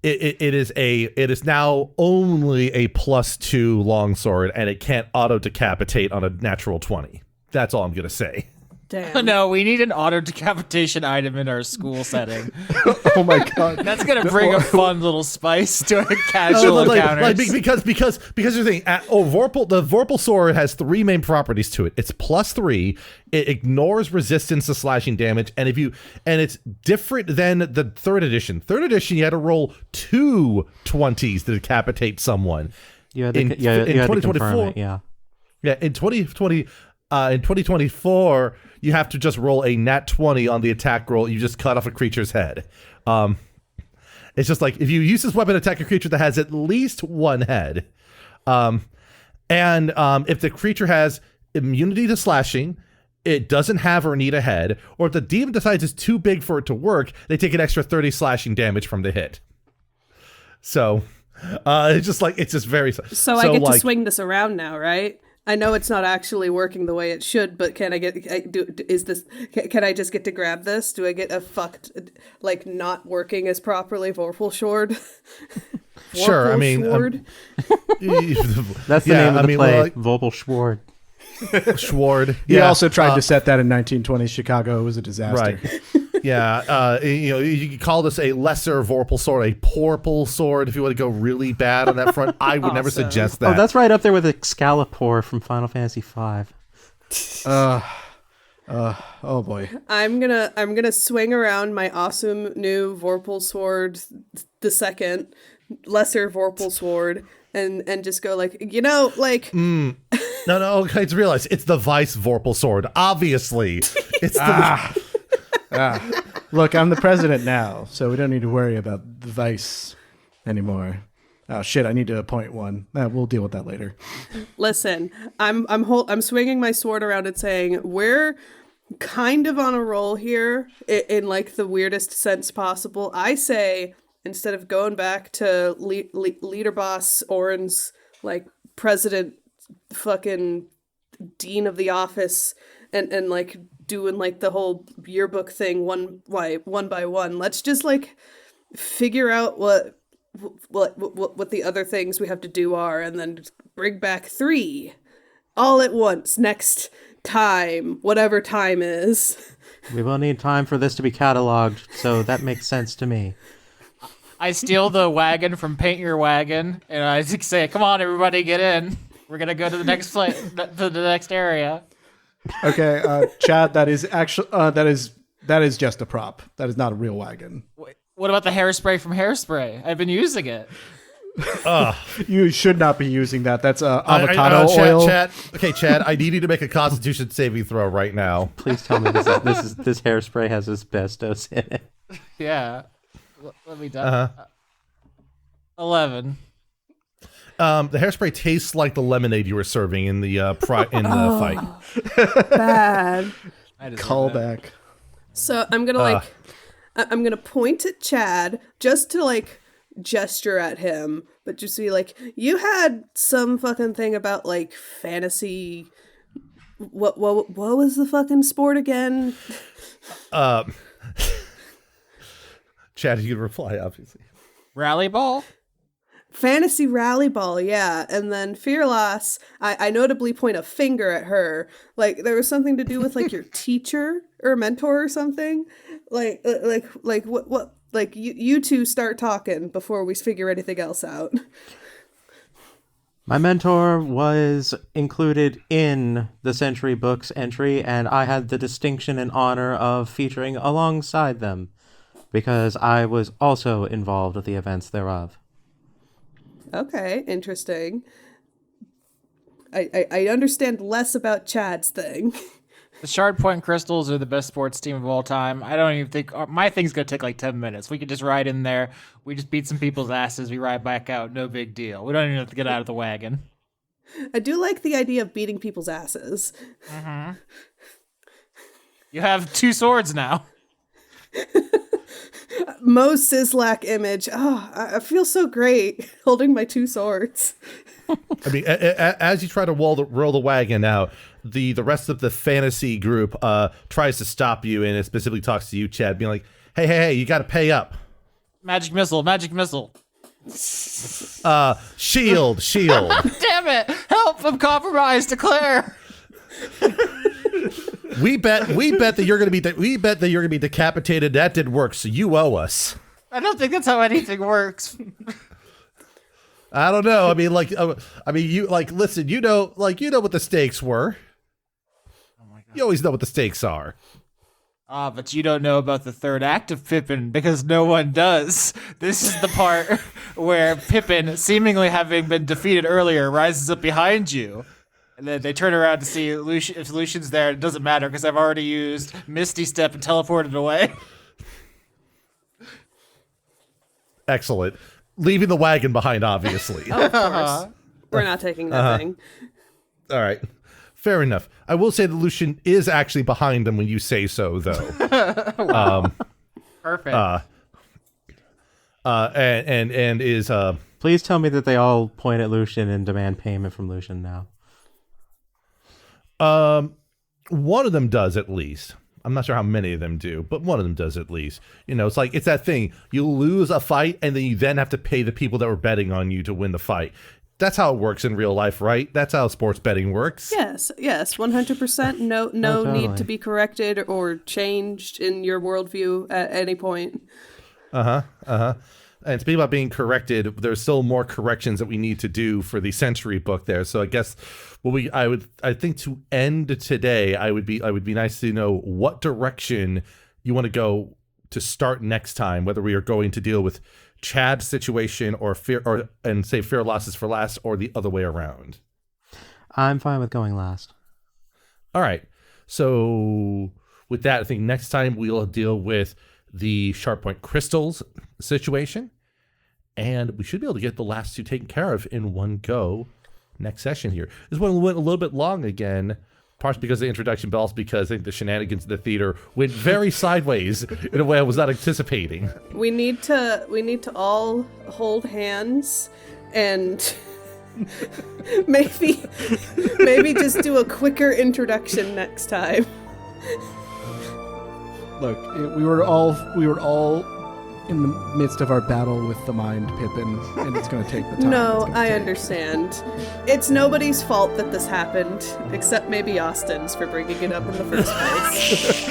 It is now only a +2 longsword, and it can't auto decapitate on a natural 20. That's all I'm gonna say. Damn. No, we need an auto decapitation item in our school setting. Oh my god. That's gonna bring a fun little spice to a casual encounter. Because the thing, the Vorpal sword has 3 main properties to it. It's +3. It ignores resistance to slashing damage, and it's different than the 3rd edition. 3rd edition, you had to roll 2 20s to decapitate someone. In 2024, yeah. Yeah, in 2024, you have to just roll a nat 20 on the attack roll. You just cut off a creature's head. It's just like, if you use this weapon to attack a creature that has at least 1 head, and if the creature has immunity to slashing, it doesn't have or need a head, or if the demon decides it's too big for it to work, they take an extra 30 slashing damage from the hit. So, it's just very... So I get to swing this around now, right? I know it's not actually working the way it should, but can I just get to grab this? Do I get a fucked, like, not working as properly Vorpal sword? Sure, I mean... that's the name of the play, Vorpal Schward. Schward. He also tried to set that in 1920s Chicago. It was a disaster. Right. Yeah, you could call this a lesser Vorpal sword, a Porpal sword, if you want to go really bad on that front. I would never suggest that. Oh, that's right up there with Excalibur from Final Fantasy V. Oh boy. I'm gonna swing around my awesome new Vorpal sword, the second lesser Vorpal sword, and just go like, like. No, okay, to realize it's the Vice Vorpal sword. Obviously, it's the. Look, I'm the president now, so we don't need to worry about the vice anymore. Oh shit! I need to appoint one. We'll deal with that later. Listen, I'm swinging my sword around and saying we're kind of on a roll here in like the weirdest sense possible. I say instead of going back to leader boss Oren's like president, fucking dean of the office, and like doing like the whole yearbook thing one by one. Let's just like figure out what the other things we have to do are, and then bring back 3 all at once next time, whatever time is. We will need time for this to be cataloged, so that makes sense to me. I steal the wagon from Paint Your Wagon, and I say, "Come on, everybody, get in. We're gonna go to the next place, to the next area." Okay, Chad, that is actually that is just a prop. That is not a real wagon. What about the hairspray from Hairspray? I've been using it. You should not be using that. That's avocado oil. Chad, I need you to make a Constitution saving throw right now. Please tell me this hairspray has asbestos in it. Yeah. Let me done. 11. The hairspray tastes like the lemonade you were serving in the fight. Bad. I deserve that. Callback. So I'm gonna I'm gonna point at Chad just to like gesture at him, but just be like, you had some fucking thing about like fantasy. What was the fucking sport again? Chad, you can reply, obviously. Rally ball? Fantasy rally ball, yeah. And then Phyrlass, I notably point a finger at her. Like there was something to do with like your teacher or mentor or something. Like what? Like you two start talking before we figure anything else out. My mentor was included in the Century Books entry, and I had the distinction and honor of featuring alongside them, because I was also involved with the events thereof. Okay, interesting. I understand less about Chad's thing. The Shardpoint crystals are the best sports team of all time. I don't even think my thing's gonna take like 10 minutes. We could just ride in there. We just beat some people's asses. We ride back out. No big deal. We don't even have to get out of the wagon. I do like the idea of beating people's asses. Mm-hmm. You have 2 swords now. Mo Sislak image. Oh, I feel so great holding my 2 swords. I mean, as you try to roll the wagon out, the rest of the fantasy group tries to stop you, and it specifically talks to you, Chad, being like, hey, you got to pay up. Magic missile. Shield. Damn it! Help! I'm compromised. Eclair. We bet that you're gonna be decapitated. That didn't work, so you owe us. I don't think that's how anything works. I don't know. I mean, you listen. You know what the stakes were. Oh my God. You always know what the stakes are. But you don't know about the third act of Pippin, because no one does. This is the part where Pippin, seemingly having been defeated earlier, rises up behind you. And then they turn around to see if Lucian's there. It doesn't matter, because I've already used Misty Step and teleported away. Excellent. Leaving the wagon behind, obviously. Oh, of course. We're not taking that thing. All right. Fair enough. I will say that Lucian is actually behind them when you say so, though. Perfect. And is Please tell me that they all point at Lucian and demand payment from Lucian now. one of them does at least. I'm not sure how many of them do, but one of them does at least. You know, it's that thing. You lose a fight, and then you then have to pay the people that were betting on you to win the fight. That's how it works in real life, right? That's how sports betting works. Yes, 100%. No totally. need to be corrected or changed in your worldview at any point. And speaking about being corrected, there's still more corrections that we need to do for the Century book there. So I guess I think to end today, I would be nice to know what direction you want to go to start next time, whether we are going to deal with Chad's situation or say Phyrlass is for last, or the other way around. I'm fine with going last. All right. So with that, I think next time we'll deal with the Shardpoint crystals situation, and we should be able to get the last two taken care of in one go next session here. This one went a little bit long again, partially because of the introduction, but also because I think the shenanigans in the theater went very sideways in a way I was not anticipating. We need to all hold hands and maybe just do a quicker introduction next time. Look, we were all in the midst of our battle with the mind, Pippin, and it's going to take the time. No, I understand. It's nobody's fault that this happened, except maybe Austin's for bringing it up in the first place.